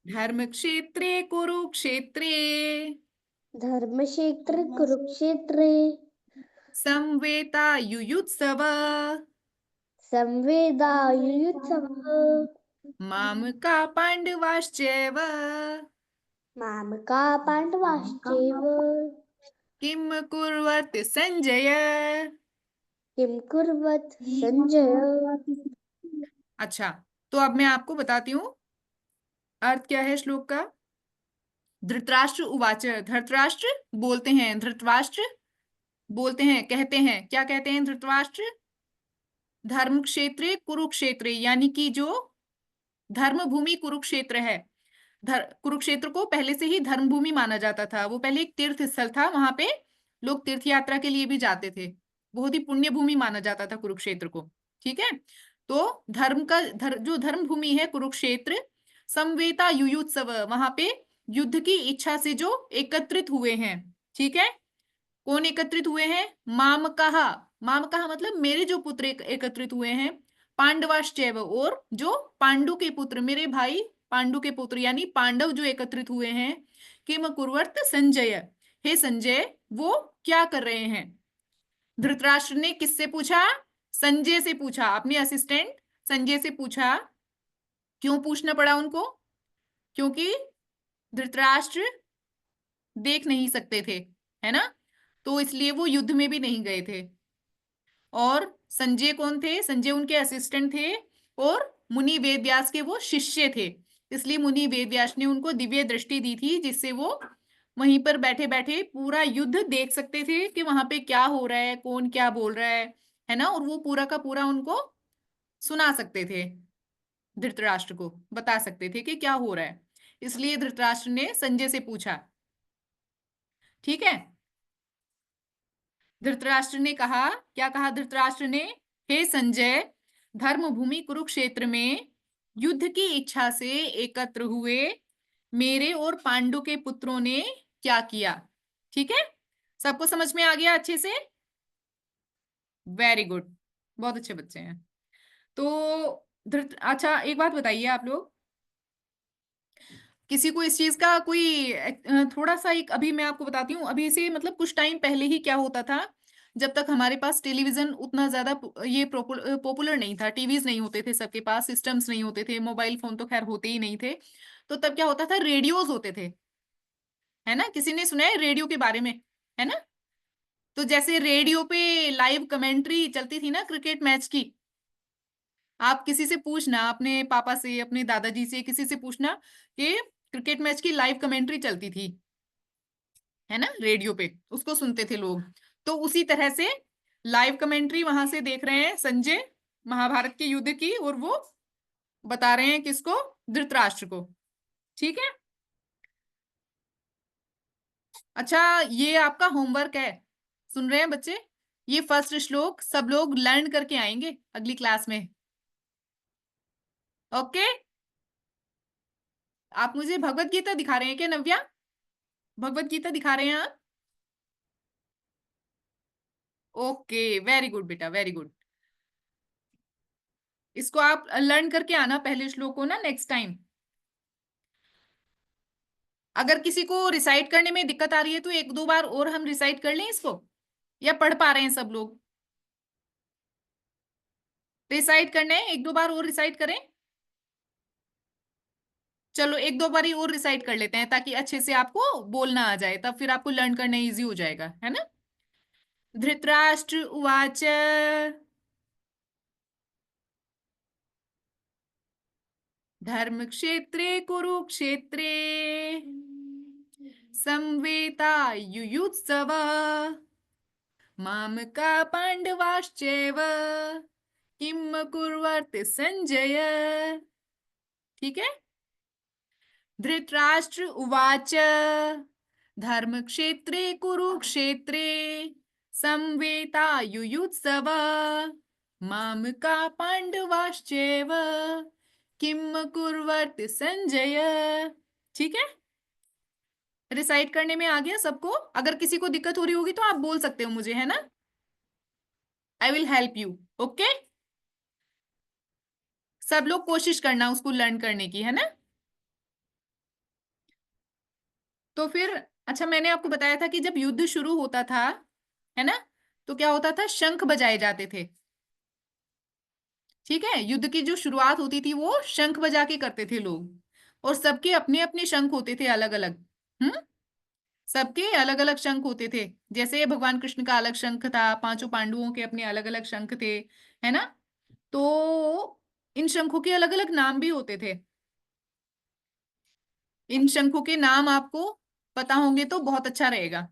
S3: धर्मक्षेत्रे कुरुक्षेत्रे
S5: धर्मक्षेत्र कुरुक्षेत्रे
S3: संवेतायुयुत्सव
S5: संवेदायुयुत्सवः
S3: मामका पाण्डवाश्चैव
S5: मामका पाण्डवाश्चैव
S3: किं कुर्वत् संजय।
S5: किं कुर्वत् संजय।
S3: अच्छा, तो अब मैं आपको बताती हूँ अर्थ क्या है श्लोक का। धृतराष्ट्र उवाच, धृतराष्ट्र बोलते हैं, धृतराष्ट्र बोलते हैं, कहते हैं, क्या कहते हैं धृतराष्ट्र? धर्म क्षेत्रे कुरुक्षेत्र, यानी कि जो धर्म भूमि कुरुक्षेत्र है, कुरुक्षेत्र को पहले से ही धर्म भूमि माना जाता था। वो पहले एक तीर्थ स्थल था, वहां पे लोग तीर्थ यात्रा के लिए भी जाते थे। बहुत ही पुण्य भूमि माना जाता था कुरुक्षेत्र को, ठीक है। तो धर्म का जो धर्म भूमि है कुरुक्षेत्र, समवेता युयुत्सव, वहां पे युद्ध की इच्छा से जो एकत्रित हुए हैं, ठीक है। कौन एकत्रित हुए हैं? मामकहा, मामकहा मतलब मेरे जो पुत्र एकत्रित हुए हैं, पांडवाश्चैव, और जो पांडु के पुत्र, मेरे भाई पांडु के पुत्र यानी पांडव जो एकत्रित हुए हैं। किम कुर्वत संजय, हे संजय वो क्या कर रहे हैं? धृतराष्ट्र ने किससे पूछा? संजय से पूछा, अपने असिस्टेंट संजय से पूछा। क्यों पूछना पड़ा उनको? क्योंकि धृतराष्ट्र देख नहीं सकते थे, है ना, तो इसलिए वो युद्ध में भी नहीं गए थे। और संजय कौन थे? संजय उनके असिस्टेंट थे और मुनि वेदव्यास के वो शिष्य थे। इसलिए मुनि वेदव्यास ने उनको दिव्य दृष्टि दी थी, जिससे वो वहीं पर बैठे बैठे पूरा युद्ध देख सकते थे कि वहां पे क्या हो रहा है, कौन क्या बोल रहा है ना, और वो पूरा का पूरा उनको सुना सकते थे, धृतराष्ट्र को बता सकते थे कि क्या हो रहा है। इसलिए धृतराष्ट्र ने संजय से पूछा, ठीक है। धृतराष्ट्र ने कहा, क्या कहा धृतराष्ट्र ने? हे संजय, धर्म भूमि कुरुक्षेत्र में युद्ध की इच्छा से एकत्र हुए मेरे और पांडु के पुत्रों ने क्या किया? ठीक है, सबको समझ में आ गया अच्छे से? वेरी गुड, बहुत अच्छे बच्चे हैं। तो अच्छा एक बात बताइए आप लोग, किसी को इस चीज का कोई थोड़ा सा, एक अभी मैं आपको बताती हूँ, अभी से मतलब कुछ टाइम पहले ही क्या होता था, जब तक हमारे पास टेलीविजन उतना ज्यादा ये पॉपुलर नहीं था, टीवीज नहीं होते थे सबके पास, सिस्टम्स नहीं होते थे, मोबाइल फोन तो खैर होते ही नहीं थे, तो तब क्या होता था, रेडियोज होते थे, है ना। किसी ने सुना है रेडियो के बारे में? है ना। तो जैसे रेडियो पे लाइव कमेंट्री चलती थी ना क्रिकेट मैच की, आप किसी से पूछना, अपने पापा से, अपने दादाजी से, किसी से पूछना कि क्रिकेट मैच की लाइव कमेंट्री चलती थी, है ना, रेडियो पे उसको सुनते थे लोग। तो उसी तरह से लाइव कमेंट्री वहां से देख रहे हैं संजय, महाभारत के युद्ध की, और वो बता रहे हैं किसको? धृतराष्ट्र को, ठीक है। अच्छा, ये आपका होमवर्क है, सुन रहे हैं बच्चे? ये फर्स्ट श्लोक सब लोग लर्न करके आएंगे अगली क्लास में, ओके। आप मुझे भगवत गीता दिखा रहे हैं क्या नव्या? भगवत गीता दिखा रहे हैं आप? ओके, वेरी गुड बेटा, वेरी गुड। इसको आप लर्न करके आना पहले श्लोक को ना नेक्स्ट टाइम। अगर किसी को रिसाइट करने में दिक्कत आ रही है तो एक दो बार और हम रिसाइट कर लें इसको, या पढ़ पा रहे हैं सब लोग? रिसाइट करना है, एक दो बार और रिसाइट करें? चलो एक दो बार ही और रिसाइट कर लेते हैं, ताकि अच्छे से आपको बोलना आ जाए, तब फिर आपको लर्न करना इजी हो जाएगा, है ना। धृतराष्ट्र उवाच, धर्म क्षेत्रे कुरुक्षेत्रे संवेता युयुत्सव मामका पांडवाश्चैव किम कुर्वत संजय, ठीक है। धृतराष्ट्र उवाच, धर्म क्षेत्रे कुरुक्षेत्रे संवेता युयुत्सव मामका पांडवाश्चैव किम कुर्वत संजय, ठीक है। रिसाइट करने में आ गया सबको? अगर किसी को दिक्कत हो रही होगी तो आप बोल सकते हो मुझे, है ना? I will help you. Okay, सब लोग कोशिश करना उसको लर्न करने की, है ना? तो फिर अच्छा, मैंने आपको बताया था कि जब युद्ध शुरू होता था, है ना, तो क्या होता था, शंख बजाए जाते थे। ठीक है, युद्ध की जो शुरुआत होती थी वो शंख बजा के करते थे लोग, और सबके अपने अपने शंख होते थे अलग अलग। सबके अलग अलग शंख होते थे। जैसे भगवान कृष्ण का अलग शंख था, पांचों पांडवों के अपने अलग अलग शंख थे, है ना? तो इन शंखों के अलग अलग नाम भी होते थे। इन शंखों के नाम आपको पता होंगे तो बहुत अच्छा रहेगा।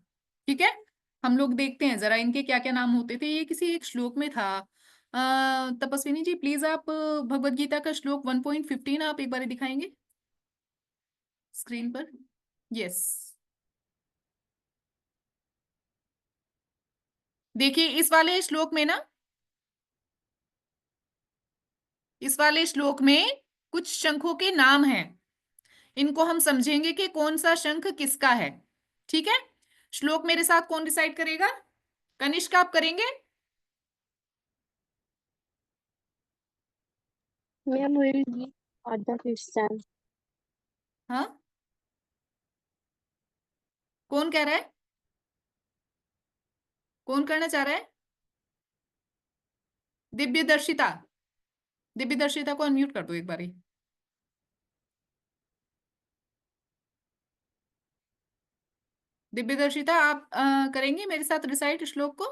S3: ठीक है, हम लोग देखते हैं जरा इनके क्या क्या नाम होते थे। ये किसी एक श्लोक में था। तपस्विनी जी प्लीज आप भगवत गीता का श्लोक 1.15 आप एक बार दिखाएंगे स्क्रीन पर? यस, देखिए इस वाले श्लोक में ना, इस वाले श्लोक में कुछ शंखों के नाम हैं। इनको हम समझेंगे कि कौन सा शंख किसका है। ठीक है, श्लोक मेरे साथ कौन डिसाइड करेगा? कनिष्क आप करेंगे?
S2: Ma'am will give other question.
S3: हाँ, कौन कह रहा है? कौन करना चाह रहा है? दिव्य दर्शिता, दिव्य दर्शिता को अनम्यूट कर दो एक बारी। दिव्य दर्शिता आप करेंगे मेरे साथ रिसाइट श्लोक को?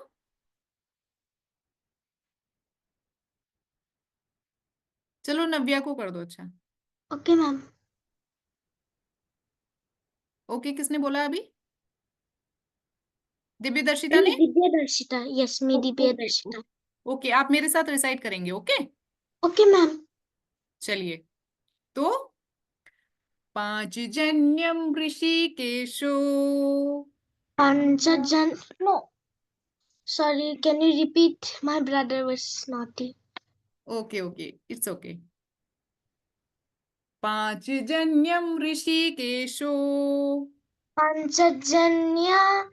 S3: चलो नव्या को कर दो। अच्छा,
S5: ओके मैम।
S3: ओके, किसने बोला अभी? दिव्य दर्शिता ने?
S5: दिव्य दर्शिता, यस मी दिव्य
S3: ओके,
S5: दर्शिता।
S3: ओके, आप मेरे साथ रिसाइट करेंगे। Okay,
S5: okay ma'am.
S3: चलिए। तो पांचजन्यम ऋषिकेशो,
S5: Panchajan, no, sorry, can you repeat? My brother was naughty.
S3: Okay okay, it's okay. पांचजन्यम ऋषिकेशो,
S5: Panchajanya,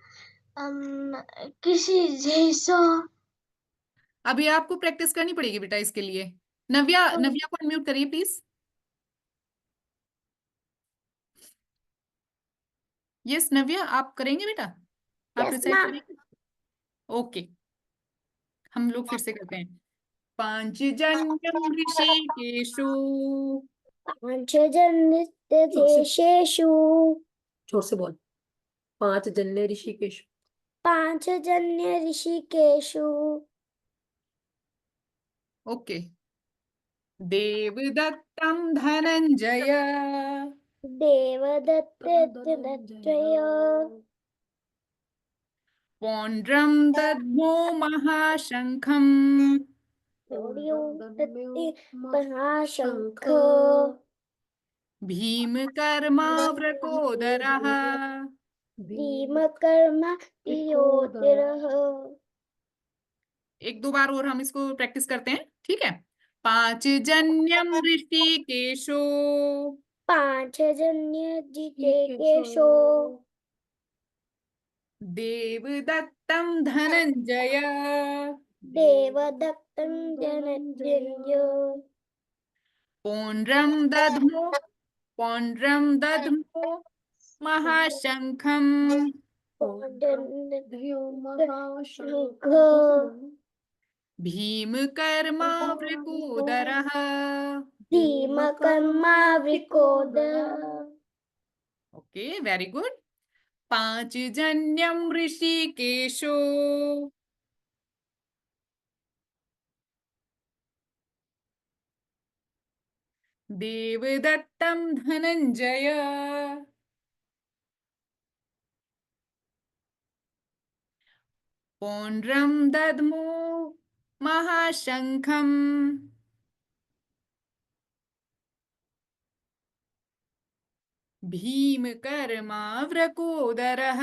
S5: किसी जैसो।
S3: अभी आपको प्रैक्टिस करनी पड़ेगी बेटा इसके लिए। नव्या, नव्या को अनम्यूट करिए प्लीज। यस नव्या, आप करेंगे बेटा? आप
S5: यस
S3: रिसाइट
S5: मैम।
S3: करेंगे? ओके, हम लोग फिर से करते हैं। पांचजन्यम ऋषिकेशो,
S5: पंचजन्य देशेषु,
S6: जोर से बोल। पांच जन्य ऋषिकेश।
S5: पांचजन्य ऋषिकेषु,
S3: ओके। देवदत्तं धनंजय,
S5: देवदत्त दत्तय,
S3: पौंड्रं दद्मो महाशंखम्,
S5: महाशंख,
S3: भीमकर्मावृकोदरः।
S5: भीमकर्मा तिरोधरः।
S3: एक दो बार और हम इसको प्रैक्टिस करते हैं, ठीक है? पांचजन्यम ऋषिकेशो,
S5: पांचजन्य जितेकेशो,
S3: देवदत्तं धनंजय,
S5: देवदत्तं धनंजय,
S3: पौंड्रं दद्मो, पौंड्रं दद्मो महाशंखम्,
S5: महाशंख,
S3: भीमकर्मावृकोदरः।
S5: भीमकर्मा विकोद।
S3: Okay, very good. पांचजन्यम ऋषिकेशो, देवदत्तं धनंजय, पौंड्रं दद्मो महाशंखम्, भीमकर्मावृकोदरः।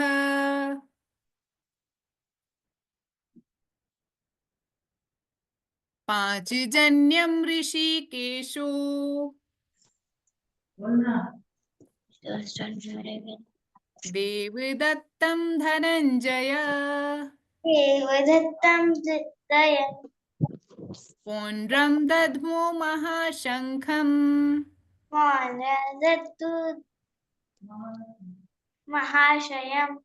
S3: पांचजन्यम ऋषिकेशो, देवदत्तं धनञ्जय
S1: देवदत्तं दय
S3: पौण्ड्रं दद्मो महाशङ्खम्
S1: दत्तु महाशयम्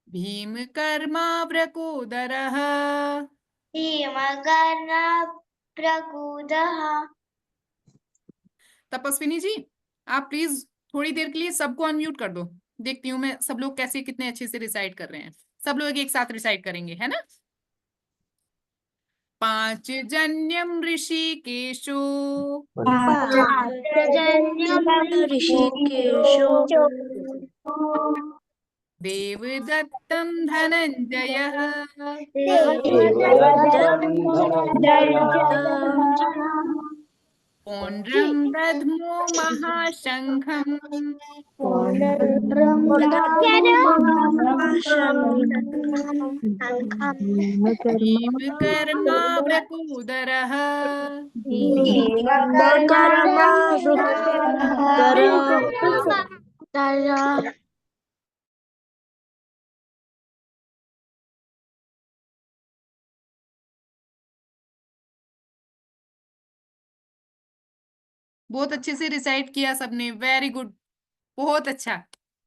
S3: भीमकर्माव्रकोदरः
S1: भीमकर्णप्रकुदः।
S3: तपस्विनी जी, आप प्लीज थोड़ी देर के लिए सबको अनम्यूट कर दो। देखती हूँ मैं सब लोग कैसे कितने अच्छे से रिसाइट कर रहे हैं। सब लोग एक साथ रिसाइट करेंगे, है ना। पांचजन्यम ऋषिकेशो
S1: पांचजन्यं
S5: ऋषिकेशो
S3: देवदत्तं धनञ्जयः
S5: देवदत्तं
S3: पौण्ड्रं दद्मो महाशङ्खम् भीमकर्माव्रकोदरः बहुत अच्छे से रिसाइट किया सबने, वेरी गुड, बहुत अच्छा।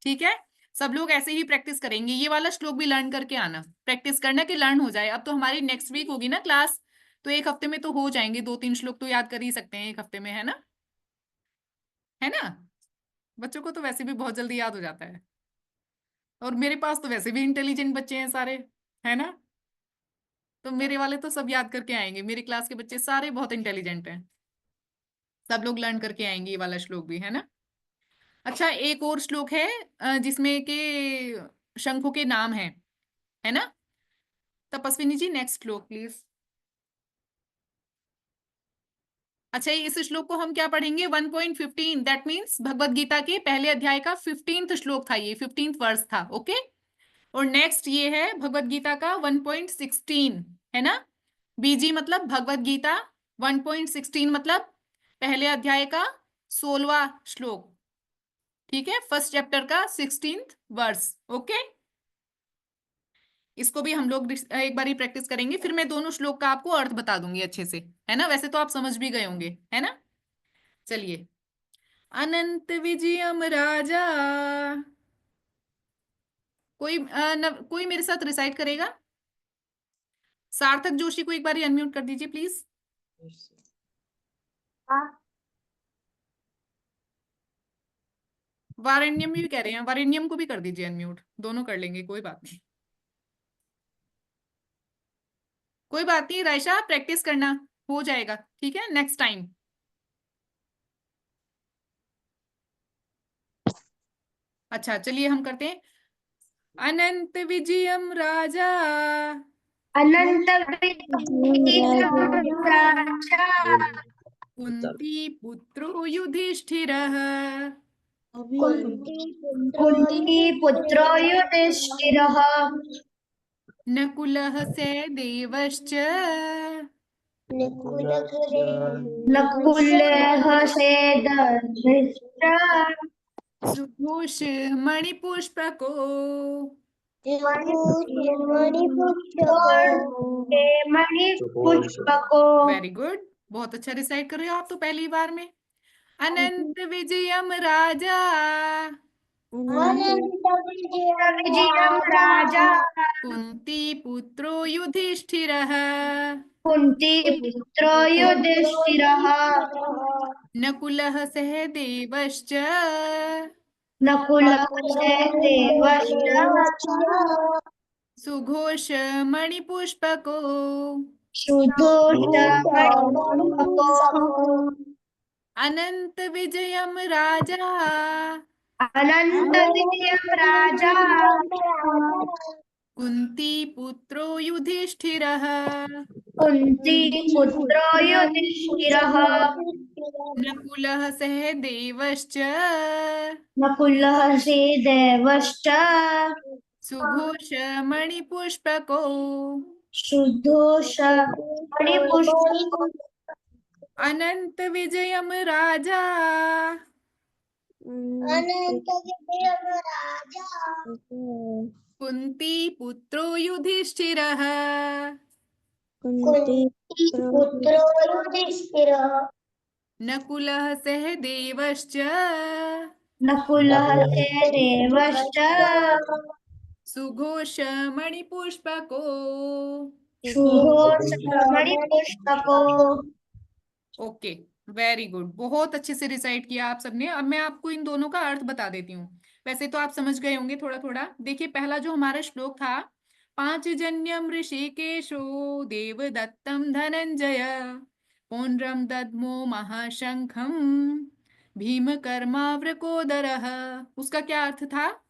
S3: ठीक है, सब लोग ऐसे ही प्रैक्टिस करेंगे। ये वाला श्लोक भी लर्न करके आना, प्रैक्टिस करना कि लर्न हो जाए। अब तो हमारी नेक्स्ट वीक होगी ना क्लास, तो एक हफ्ते में तो हो जाएंगे, 2-3 श्लोक तो याद कर ही सकते हैं एक हफ्ते में, है ना। है ना, बच्चों को तो वैसे भी बहुत जल्दी याद हो जाता है, और मेरे पास तो वैसे भी इंटेलिजेंट बच्चे हैं सारे, है ना। तो मेरे वाले तो सब याद करके आएंगे, मेरी क्लास के बच्चे सारे बहुत इंटेलिजेंट हैं, सब लोग लर्न करके आएंगे ये वाला श्लोक भी, है ना। अच्छा, एक और श्लोक है जिसमें के शंखों के नाम है ना। तपस्विनी जी, नेक्स्ट श्लोक प्लीज। अच्छा, इस श्लोक को हम क्या पढ़ेंगे, 1.15, दैट मीन्स भगवत गीता के पहले अध्याय का 15th श्लोक था, ये 15th वर्स था, ओके। और नेक्स्ट ये है भगवत गीता का 1.16, है ना। बीजी मतलब भगवत गीता, 1.16 मतलब पहले अध्याय का 16वां श्लोक, ठीक है, फर्स्ट चैप्टर का 16th वर्स, ओके। इसको भी हम लोग एक बार ही प्रैक्टिस करेंगे, फिर मैं दोनों श्लोक का आपको अर्थ बता दूंगी अच्छे से, है ना। वैसे तो आप समझ भी गए होंगे, है ना। चलिए, अनंत विजयम राजा, कोई मेरे साथ रिसाइट करेगा। सार्थक जोशी को एक बार अनम्यूट कर दीजिए प्लीज। वारण्यम भी कह रहे हैं, वारण्यम को भी कर दीजिए अनम्यूट, दोनों कर लेंगे, कोई बात नहीं, कोई बात नहीं। रायशा, प्रैक्टिस करना, हो जाएगा, ठीक है, नेक्स्ट टाइम। अच्छा, चलिए हम करते हैं। अनंत विजयम राजा
S5: अनंत
S3: कुंती पुत्रो युधिष्ठिरः
S5: कुंती पुत्रो युधिष्ठिरः
S3: नकुलः सहदेवश्च
S5: नकुलः सेदधृष्ट
S3: सुघोष मणिपुष्पको
S5: मणिपुष्पको।
S3: वेरी गुड, बहुत अच्छा रिसाइट कर रहे हो आप तो पहली बार में। अनंत विजयम राजा
S5: विजयम राजा
S3: कुंती पुत्रो युधिष्ठिरः
S5: कुंती पुत्रो युधिष्ठिरः
S3: नकुलः सहदेवश्च
S5: नकुलः सहदेवश्च
S3: सुघोष मणिपुष्पको
S5: सुधोषमणिपुष्पको।
S3: अनंत विजयम राजा
S5: अनंत विजयम राजा
S3: कुंती पुत्रो युधिष्ठिरः
S5: कुंती पुत्रो युधिष्ठिरः
S3: नकुलः सहदेवश्च
S5: नकुलः सहदेवश्च
S3: सुघोष मणिपुष्पको
S5: सुधोषमणिपुष्पको।
S3: अनंत विजयम राजा
S5: अनंत विजयम राजा
S3: कुंती पुत्रो युधिष्ठिरः
S5: कुंती पुत्रो युधिष्ठिरः
S3: नकुलः सहदेवश्च
S5: नकुलः सहदेवश्च
S3: सुघोषमणिपुष्पको।
S5: सुघोषमणिपुष्पको।
S3: ओके, वेरी गुड, बहुत अच्छे से रिसाइट किया आप सबने। अब मैं आपको इन दोनों का अर्थ बता देती हूँ। वैसे तो आप समझ गए होंगे थोड़ा थोड़ा। देखिए, पहला जो हमारा श्लोक था, पांचजन्यम ऋषिकेशो देवदत्तम धनंजय पौंड्रम दद्मो महाशंखम भीमकर्मावृकोदरः। उसका क्या अर्थ था?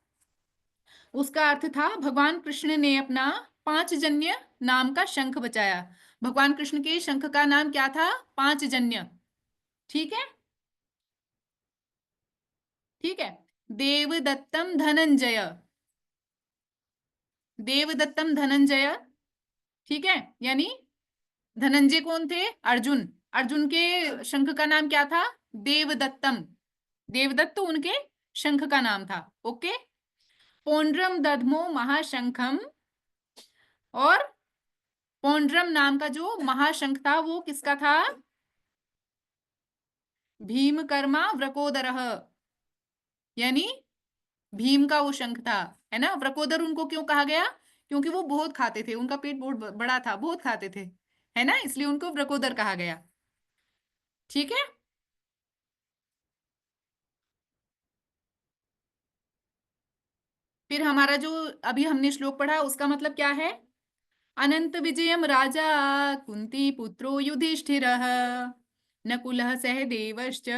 S3: उसका अर्थ था भगवान कृष्ण ने अपना पांचजन्य नाम का शंख बचाया। भगवान कृष्ण के शंख का नाम क्या था? पांचजन्य। ठीक है, ठीक है। देवदत्तम धनंजय, देवदत्तम धनंजय, ठीक है। यानी धनंजय कौन थे? अर्जुन। अर्जुन के शंख का नाम क्या था? देवदत्तम। देवदत्त तो उनके शंख का नाम था। ओके। पौंड्रम दध्मो महाशंखम, और पौंड्रम नाम का जो महाशंख था वो किसका था? भीमकर्मा वृकोदरः, यानी भीम का वो शंख था, है ना। वृकोदर उनको क्यों कहा गया? क्योंकि वो बहुत खाते थे, उनका पेट बहुत बड़ा था, बहुत खाते थे, है ना, इसलिए उनको वृकोदर कहा गया। ठीक है। फिर हमारा जो अभी हमने श्लोक पढ़ा उसका मतलब क्या है? अनंत विजयम राजा कुंती पुत्रो युधिष्ठिरः नकुलः सहदेवश्च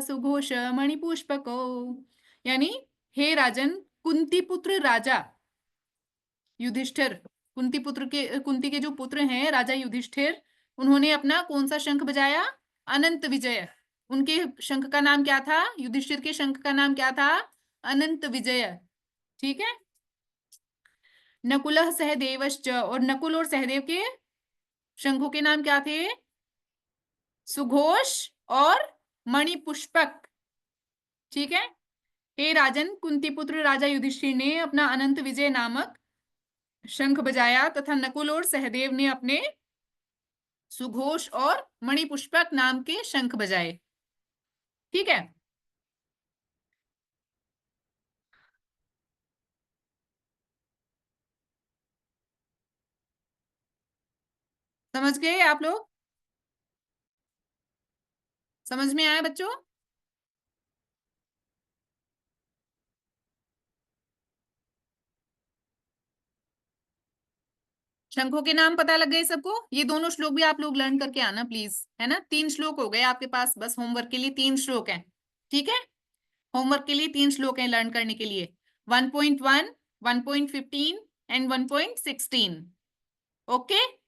S3: सुघोष मणिपुष्पको। यानी, हे राजन, कुंती पुत्र राजा युधिष्ठिर, कुंती के जो पुत्र हैं राजा युधिष्ठिर, उन्होंने अपना कौन सा शंख बजाया? अनंत विजय। उनके शंख का नाम क्या था? युधिष्ठिर के शंख का नाम क्या था? अनंत विजय। ठीक है। नकुलः सहदेवश्च, और नकुल और सहदेव के शंखों के नाम क्या थे? सुघोष और मणिपुष्पक। ठीक है। हे राजन, कुंती पुत्र राजा युधिष्ठिर ने अपना अनंत विजय नामक शंख बजाया तथा नकुल और सहदेव ने अपने सुघोष और मणिपुष्पक नाम के शंख बजाए। ठीक है। समझ गए आप लोग? समझ में आया बच्चों? शंखों के नाम पता लग गए सबको? ये दोनों श्लोक भी आप लोग लर्न करके आना प्लीज, है ना। 3 श्लोक हो गए आपके पास, बस होमवर्क के लिए 3 श्लोक हैं। ठीक है, होमवर्क के लिए 3 श्लोक हैं लर्न करने के लिए, 1.1, 1.15 एंड 1.16। ओके।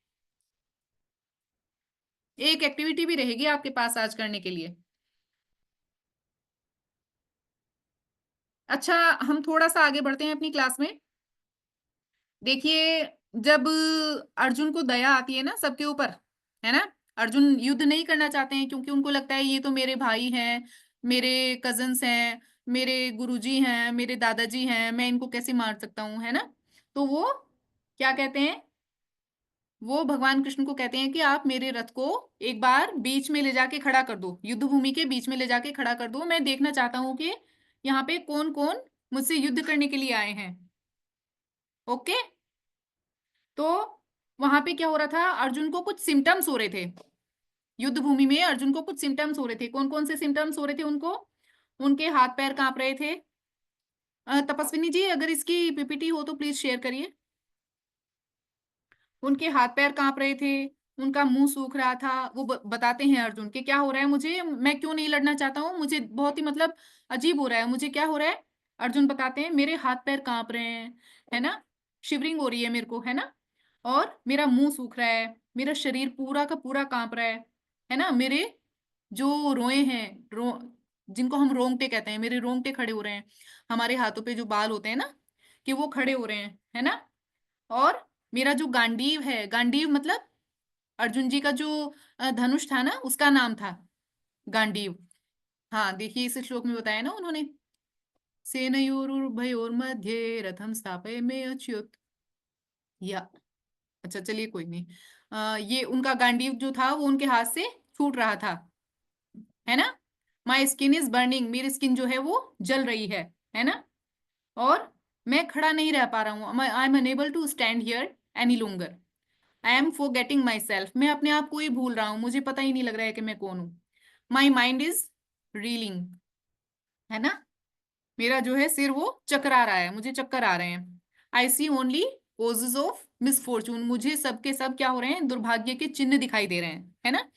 S3: एक एक्टिविटी भी रहेगी आपके पास आज करने के लिए। अच्छा, हम थोड़ा सा आगे बढ़ते हैं अपनी क्लास में। देखिए, जब अर्जुन को दया आती है ना सबके ऊपर, है ना, अर्जुन युद्ध नहीं करना चाहते हैं क्योंकि उनको लगता है ये तो मेरे भाई हैं, मेरे कजन्स हैं, मेरे गुरुजी हैं, मेरे दादाजी हैं, मैं इनको कैसे मार सकता हूँ, है ना। तो वो क्या कहते हैं? वो भगवान कृष्ण को कहते हैं कि आप मेरे रथ को एक बार बीच में ले जाके खड़ा कर दो, युद्ध भूमि के बीच में ले जाके खड़ा कर दो, मैं देखना चाहता हूँ कि यहाँ पे कौन कौन मुझसे युद्ध करने के लिए आए हैं। ओके। तो वहां पे क्या हो रहा था? अर्जुन को कुछ सिम्टम्स हो रहे थे, युद्ध भूमि में अर्जुन को कुछ सिम्टम्स हो रहे थे। कौन कौन से सिम्टम्स हो रहे थे उनको? उनके हाथ पैर कांप रहे थे। तपस्विनी जी, अगर इसकी पीपीटी हो तो प्लीज शेयर करिए। उनके हाथ पैर कांप रहे थे, उनका मुंह सूख रहा था। वो बताते हैं अर्जुन के क्या हो रहा है मुझे, मैं क्यों नहीं लड़ना चाहता हूँ, मुझे बहुत ही मतलब अजीब हो रहा है, मुझे क्या हो रहा है? अर्जुन बताते हैं मेरे हाथ पैर कांप रहे हैं, है ना, शिवरिंग हो रही है मेरे को, है ना, और मेरा मुंह सूख रहा है, मेरा शरीर पूरा का पूरा कांप रहा है ना, मेरे जो रोए हैं, जिनको हम रोंगटे कहते हैं, मेरे रोंगटे खड़े हो रहे हैं, हमारे हाथों पे जो बाल होते हैं ना, कि वो खड़े हो रहे हैं, है ना। और मेरा जो गांडीव है, गांडीव मतलब अर्जुन जी का जो धनुष था ना, उसका नाम था गांडीव। हाँ, देखिए इस श्लोक में बताया ना उन्होंने, सेनयोरुभयोर्मध्ये रथम स्थापयामि अच्युत। या अच्छा चलिए कोई नहीं। ये उनका गांडीव जो था वो उनके हाथ से छूट रहा था, है ना। माई स्किन इज बर्निंग, मेरी स्किन जो है वो जल रही है ना। और मैं खड़ा नहीं रह पा रहा हूँ, I am unable to stand here any longer. I am forgetting myself, मैं अपने आप को ही भूल रहा हूँ, मुझे पता ही नहीं लग रहा है कि मैं कौन हूँ। माई माइंड इज रीलिंग, है ना। मेरा जो है सिर वो चकरा रहा है, मुझे चक्कर आ रहे हैं। आई सी ओनली कोजेज ऑफ मिसफॉर्चून, मुझे सबके सब क्या हो रहे हैं, दुर्भाग्य के चिन्ह दिखाई दे रहे हैं, है ना।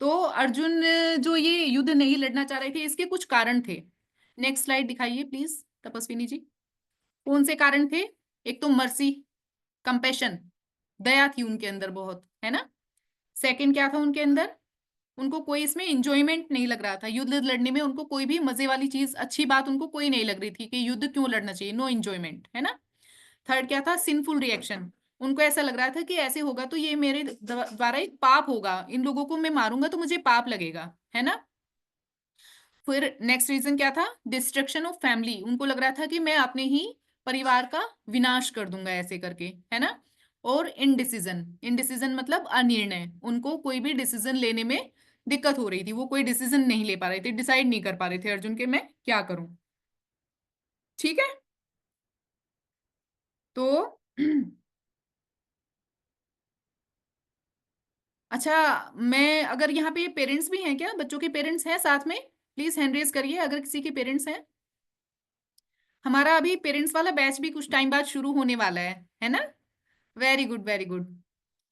S3: तो अर्जुन जो ये युद्ध नहीं लड़ना चाह रहे थे, इसके कुछ कारण थे। नेक्स्ट स्लाइड दिखाइए प्लीज तपस्विनी जी। कौन से कारण थे? एक तो मर्सी, कंपैशन, दया थी उनके अंदर बहुत, है ना। सेकंड क्या था उनके अंदर, उनको कोई इसमें इंजॉयमेंट नहीं लग रहा था युद्ध लड़ने में, उनको कोई भी मजे वाली चीज, अच्छी बात उनको कोई नहीं लग रही थी कि युद्ध क्यों लड़ना चाहिए, नो इंजॉयमेंट, है ना। थर्ड क्या था, सिंफुल रिएक्शन, उनको ऐसा लग रहा था कि ऐसे होगा तो ये मेरे द्वारा एक पाप होगा, इन लोगों को मैं मारूंगा तो मुझे पाप लगेगा, है ना। फिर नेक्स्ट रीजन क्या था, डिस्ट्रक्शन ऑफ फैमिली, उनको लग रहा था कि मैं अपने ही परिवार का विनाश कर दूंगा ऐसे करके, है ना। और इनडिसीजन, इनडिसीजन मतलब अनिर्णय, उनको कोई भी डिसीजन लेने में दिक्कत हो रही थी, वो कोई डिसीजन नहीं ले पा रहे थे, डिसाइड नहीं कर पा रहे थे अर्जुन के मैं क्या करूं। ठीक है। तो अच्छा, मैं अगर यहाँ पे पेरेंट्स भी हैं क्या, बच्चों के पेरेंट्स हैं साथ में, प्लीज हैंड रेज करिए अगर किसी के पेरेंट्स हैं। हमारा अभी पेरेंट्स वाला बैच भी कुछ टाइम बाद शुरू होने वाला है ना। Very good very good.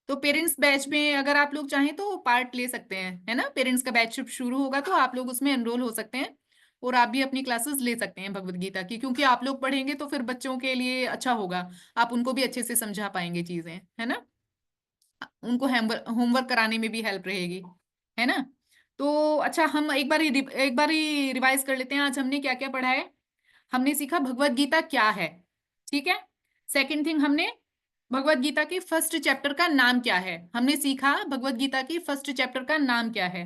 S3: तो पेरेंट्स बैच में अगर आप लोग चाहें तो पार्ट ले सकते हैं, है ना। पेरेंट्स का बैच शुरू होगा तो आप लोग उसमें एनरोल हो सकते हैं और आप भी अपनी क्लासेस ले सकते हैं भगवत गीता की, क्योंकि आप लोग पढ़ेंगे तो फिर बच्चों के लिए अच्छा होगा, आप उनको भी अच्छे से समझा पाएंगे चीजें, है ना। उनको होमवर्क कराने में भी हेल्प रहेगी, है ना। तो अच्छा, हम एक बार ही रिवाइज कर लेते हैं आज हमने क्या क्या पढ़ा है। हमने सीखा भगवत गीता क्या है, ठीक है। सेकंड थिंग, हमने भगवत गीता के फर्स्ट चैप्टर का नाम क्या है, हमने सीखा भगवत गीता के फर्स्ट चैप्टर का नाम क्या है,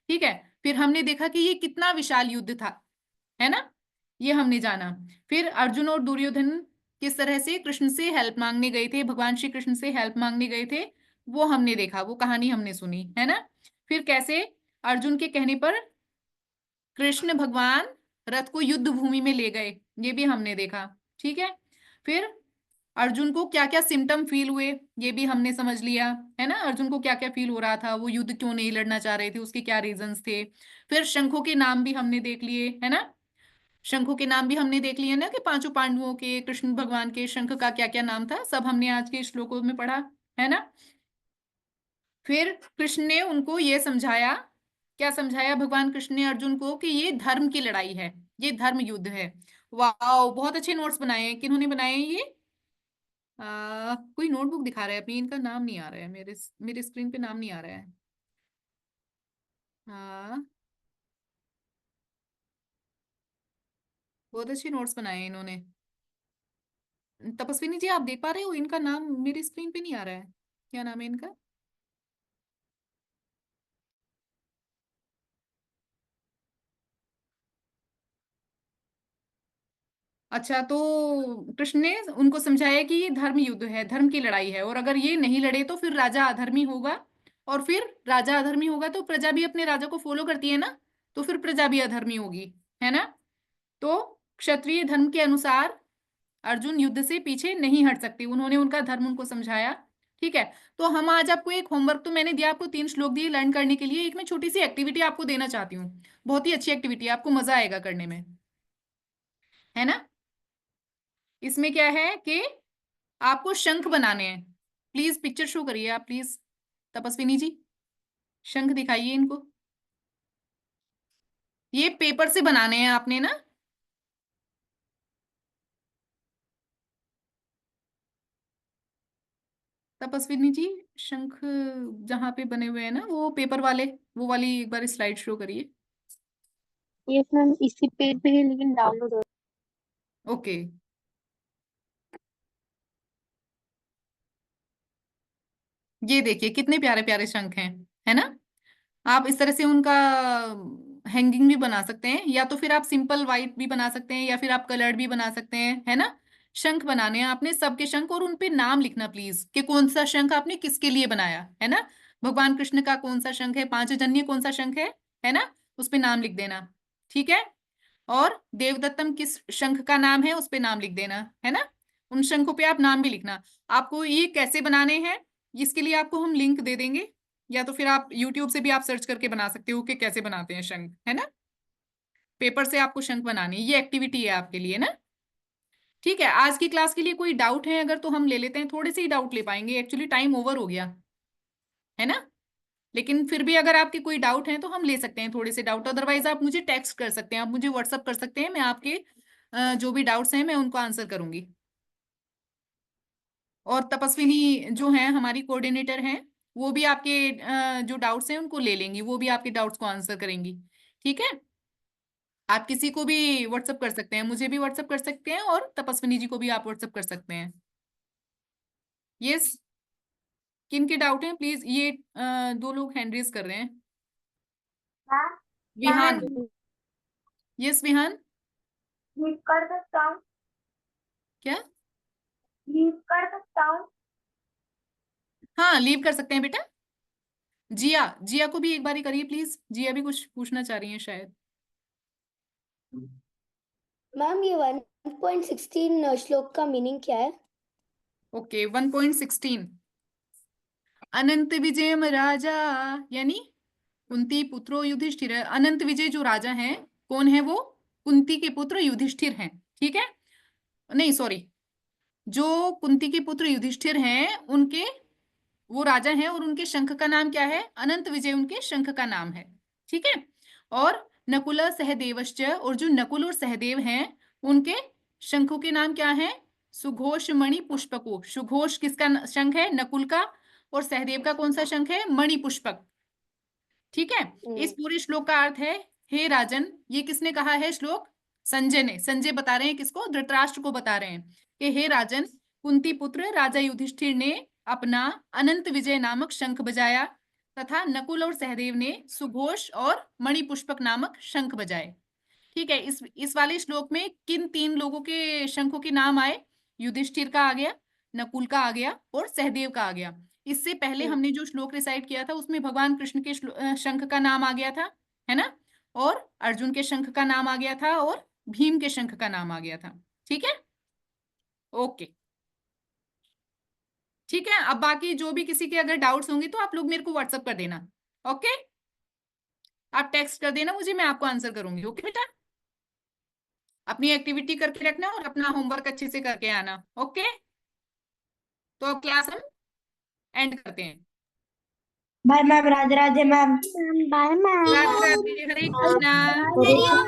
S3: ठीक है। फिर हमने देखा कि ये कितना विशाल युद्ध था, है ना, ये हमने जाना। फिर अर्जुन और दुर्योधन किस तरह से कृष्ण से हेल्प मांगने गए थे, भगवान श्री कृष्ण से हेल्प मांगने गए थे, वो हमने देखा, वो कहानी हमने सुनी, है ना। फिर कैसे अर्जुन के कहने पर कृष्ण भगवान रथ को युद्ध भूमि में ले गए, ये भी हमने देखा, ठीक है। फिर अर्जुन को क्या क्या सिम्टम फील हुए, ये भी हमने समझ लिया, है ना। अर्जुन को क्या क्या फील हो रहा था, वो युद्ध क्यों नहीं लड़ना चाह रहे थे, उसके क्या रीजंस थे। फिर शंखों के नाम भी हमने देख लिए, है ना। शंखों के नाम भी हमने देख लिए ना, कि पांचों पांडवों के, कृष्ण भगवान के शंख का क्या क्या नाम था, सब हमने आज के श्लोकों में पढ़ा, है ना। फिर कृष्ण ने उनको ये समझाया, क्या समझाया भगवान कृष्ण ने अर्जुन को, कि ये धर्म की लड़ाई है, ये धर्म युद्ध है। वाह, बहुत अच्छे नोट्स बनाए हैं, किन्होंने बनाए हैं ये? कोई नोटबुक दिखा रहा है अपनी, इनका नाम नहीं आ रहा है, मेरे मेरे स्क्रीन पे नाम नहीं आ रहा है। हाँ, बहुत अच्छे नोट्स बनाए हैं इन्होंने। तपस्विनी जी आप देख पा रहे हो, इनका नाम मेरी स्क्रीन पे नहीं आ रहा है, क्या नाम है इनका? अच्छा, तो कृष्ण ने उनको समझाया कि ये धर्म युद्ध है, धर्म की लड़ाई है, और अगर ये नहीं लड़े तो फिर राजा अधर्मी होगा, और फिर राजा अधर्मी होगा तो प्रजा भी अपने राजा को फॉलो करती है ना, तो फिर प्रजा भी अधर्मी होगी, है ना। तो क्षत्रिय धर्म के अनुसार अर्जुन युद्ध से पीछे नहीं हट सकते, उन्होंने उनका धर्म उनको समझाया, ठीक है। तो हम आज आपको एक होमवर्क तो मैंने दिया, आपको 3 श्लोक दिए लर्न करने के लिए, एक मैं छोटी सी एक्टिविटी आपको देना चाहती हूँ, बहुत ही अच्छी एक्टिविटी है, आपको मजा आएगा करने में, है ना। इसमें क्या है कि आपको शंख बनाने हैं, प्लीज पिक्चर शो करिए आप प्लीज, तपस्विनी जी शंख दिखाइए इनको, ये पेपर से बनाने हैं आपने ना। तपस्विनी जी शंख जहाँ पे बने हुए हैं ना वो पेपर वाले, वो वाली एक बार स्लाइड शो करिए।
S2: यस मैम, इसी पेज पे है लेकिन डाउनलोड हो।
S3: ओके, ये देखिए कितने प्यारे प्यारे शंख हैं, है ना। आप इस तरह से उनका हैंगिंग भी बना सकते हैं, या तो फिर आप सिंपल व्हाइट भी बना सकते हैं, या फिर आप कलर्ड भी बना सकते हैं, है ना। शंख बनाने हैं आपने, सबके शंख, और उनपे नाम लिखना प्लीज कि कौन सा शंख आपने किसके लिए बनाया है ना। भगवान कृष्ण का कौन सा शंख है, पांचजन्य कौन सा शंख है ना, उस पे नाम लिख देना, ठीक है। और देवदत्तम किस शंख का नाम है, उस पे नाम लिख देना, है ना। उन शंखों पे आप नाम भी लिखना। आपको ये कैसे बनाने हैं, इसके लिए आपको हम लिंक दे देंगे, या तो फिर आप यूट्यूब से भी आप सर्च करके बना सकते हो कि कैसे बनाते हैं शंख, है ना। पेपर से आपको शंख बनाने, ये एक्टिविटी है आपके लिए ना। ठीक है, आज की क्लास के लिए कोई डाउट है अगर तो हम ले लेते हैं, थोड़े से ही डाउट ले पाएंगे, एक्चुअली टाइम ओवर हो गया है ना। लेकिन फिर भी अगर आपके कोई डाउट है तो हम ले सकते हैं थोड़े से डाउट, अदरवाइज आप मुझे टेक्स्ट कर सकते हैं, आप मुझे व्हाट्सअप कर सकते हैं, मैं आपके जो भी डाउट्स हैं मैं उनको आंसर करूंगी। और तपस्विनी जो है हमारी कोऑर्डिनेटर हैं, वो भी आपके जो डाउट्स हैं उनको ले लेंगी, वो भी आपके डाउट्स को आंसर करेंगी, ठीक है। आप किसी को भी व्हाट्सअप कर सकते हैं, मुझे भी व्हाट्सअप कर सकते हैं, और तपस्विनी जी को भी आप व्हाट्सअप कर सकते हैं। यस, किन के डाउट हैं प्लीज, ये दो लोग हैंड रेज कर रहे हैं।
S4: Ma'am
S3: Vihaan, yes Vihaan,
S4: leave कर सकता हूँ?
S3: क्या?
S4: लीव कर सकता हूँ?
S3: हाँ लीव कर सकते हैं बेटा। जिया, जिया को भी एक बारी करिए प्लीज, जिया भी कुछ पूछना चाह रही है शायद।
S1: मैम ये 1.16 श्लोक का मीनिंग क्या है?
S3: ओके 1.16, अनंत विजयम राजा, यानी कुंती पुत्रो युधिष्ठिर। अनंत विजय जो राजा हैं, कौन है वो? कुंती के पुत्र युधिष्ठिर हैं, ठीक है। नहीं सॉरी, जो कुंती के पुत्र युधिष्ठिर हैं उनके वो राजा हैं, और उनके शंख का नाम क्या है? अनंत विजय उनके शंख का नाम है, ठीक है। और नकुल सहदेवश्च, और जो नकुल और सहदेव हैं उनके शंखों के नाम क्या हैं? सुघोष मणि पुष्पको। सुघोष किसका शंख है? नकुल का। और सहदेव का कौन सा शंख है? मणि पुष्पक, ठीक है। इस पूरे श्लोक का अर्थ है, हे राजन, ये किसने कहा है श्लोक? संजय ने। संजय बता रहे हैं किसको? धृतराष्ट्र को बता रहे हैं कि हे राजन, कुंती पुत्र राजा युधिष्ठिर ने अपना अनंत विजय नामक शंख बजाया, तथा नकुल और सहदेव ने सुघोष और मणिपुष्पक नामक शंख बजाए, ठीक है। इस वाले श्लोक में किन तीन लोगों के शंखों के नाम आए? युधिष्ठिर का आ गया, नकुल का आ गया, और सहदेव का आ गया। इससे पहले हमने जो श्लोक रिसाइट किया था उसमें भगवान कृष्ण के शंख का नाम आ गया था, है ना। और अर्जुन के शंख का नाम आ गया था, और भीम के शंख का नाम आ गया था, ठीक है। ओके, ठीक है। अब बाकी जो भी किसी के अगर डाउट्स होंगे तो आप लोग मेरे को व्हाट्सअप कर देना, ओके। आप टेक्स्ट कर देना मुझे, मैं आपको आंसर करूंगी, ओके बेटा। अपनी एक्टिविटी करके रखना और अपना होमवर्क अच्छे से करके आना, ओके। तो अब क्लास हम एंड करते हैं।
S5: Bye ma'am, Radhe Radhe ma'am.
S1: Bye ma'am.
S3: Radhe Radhe, Hare Krishna.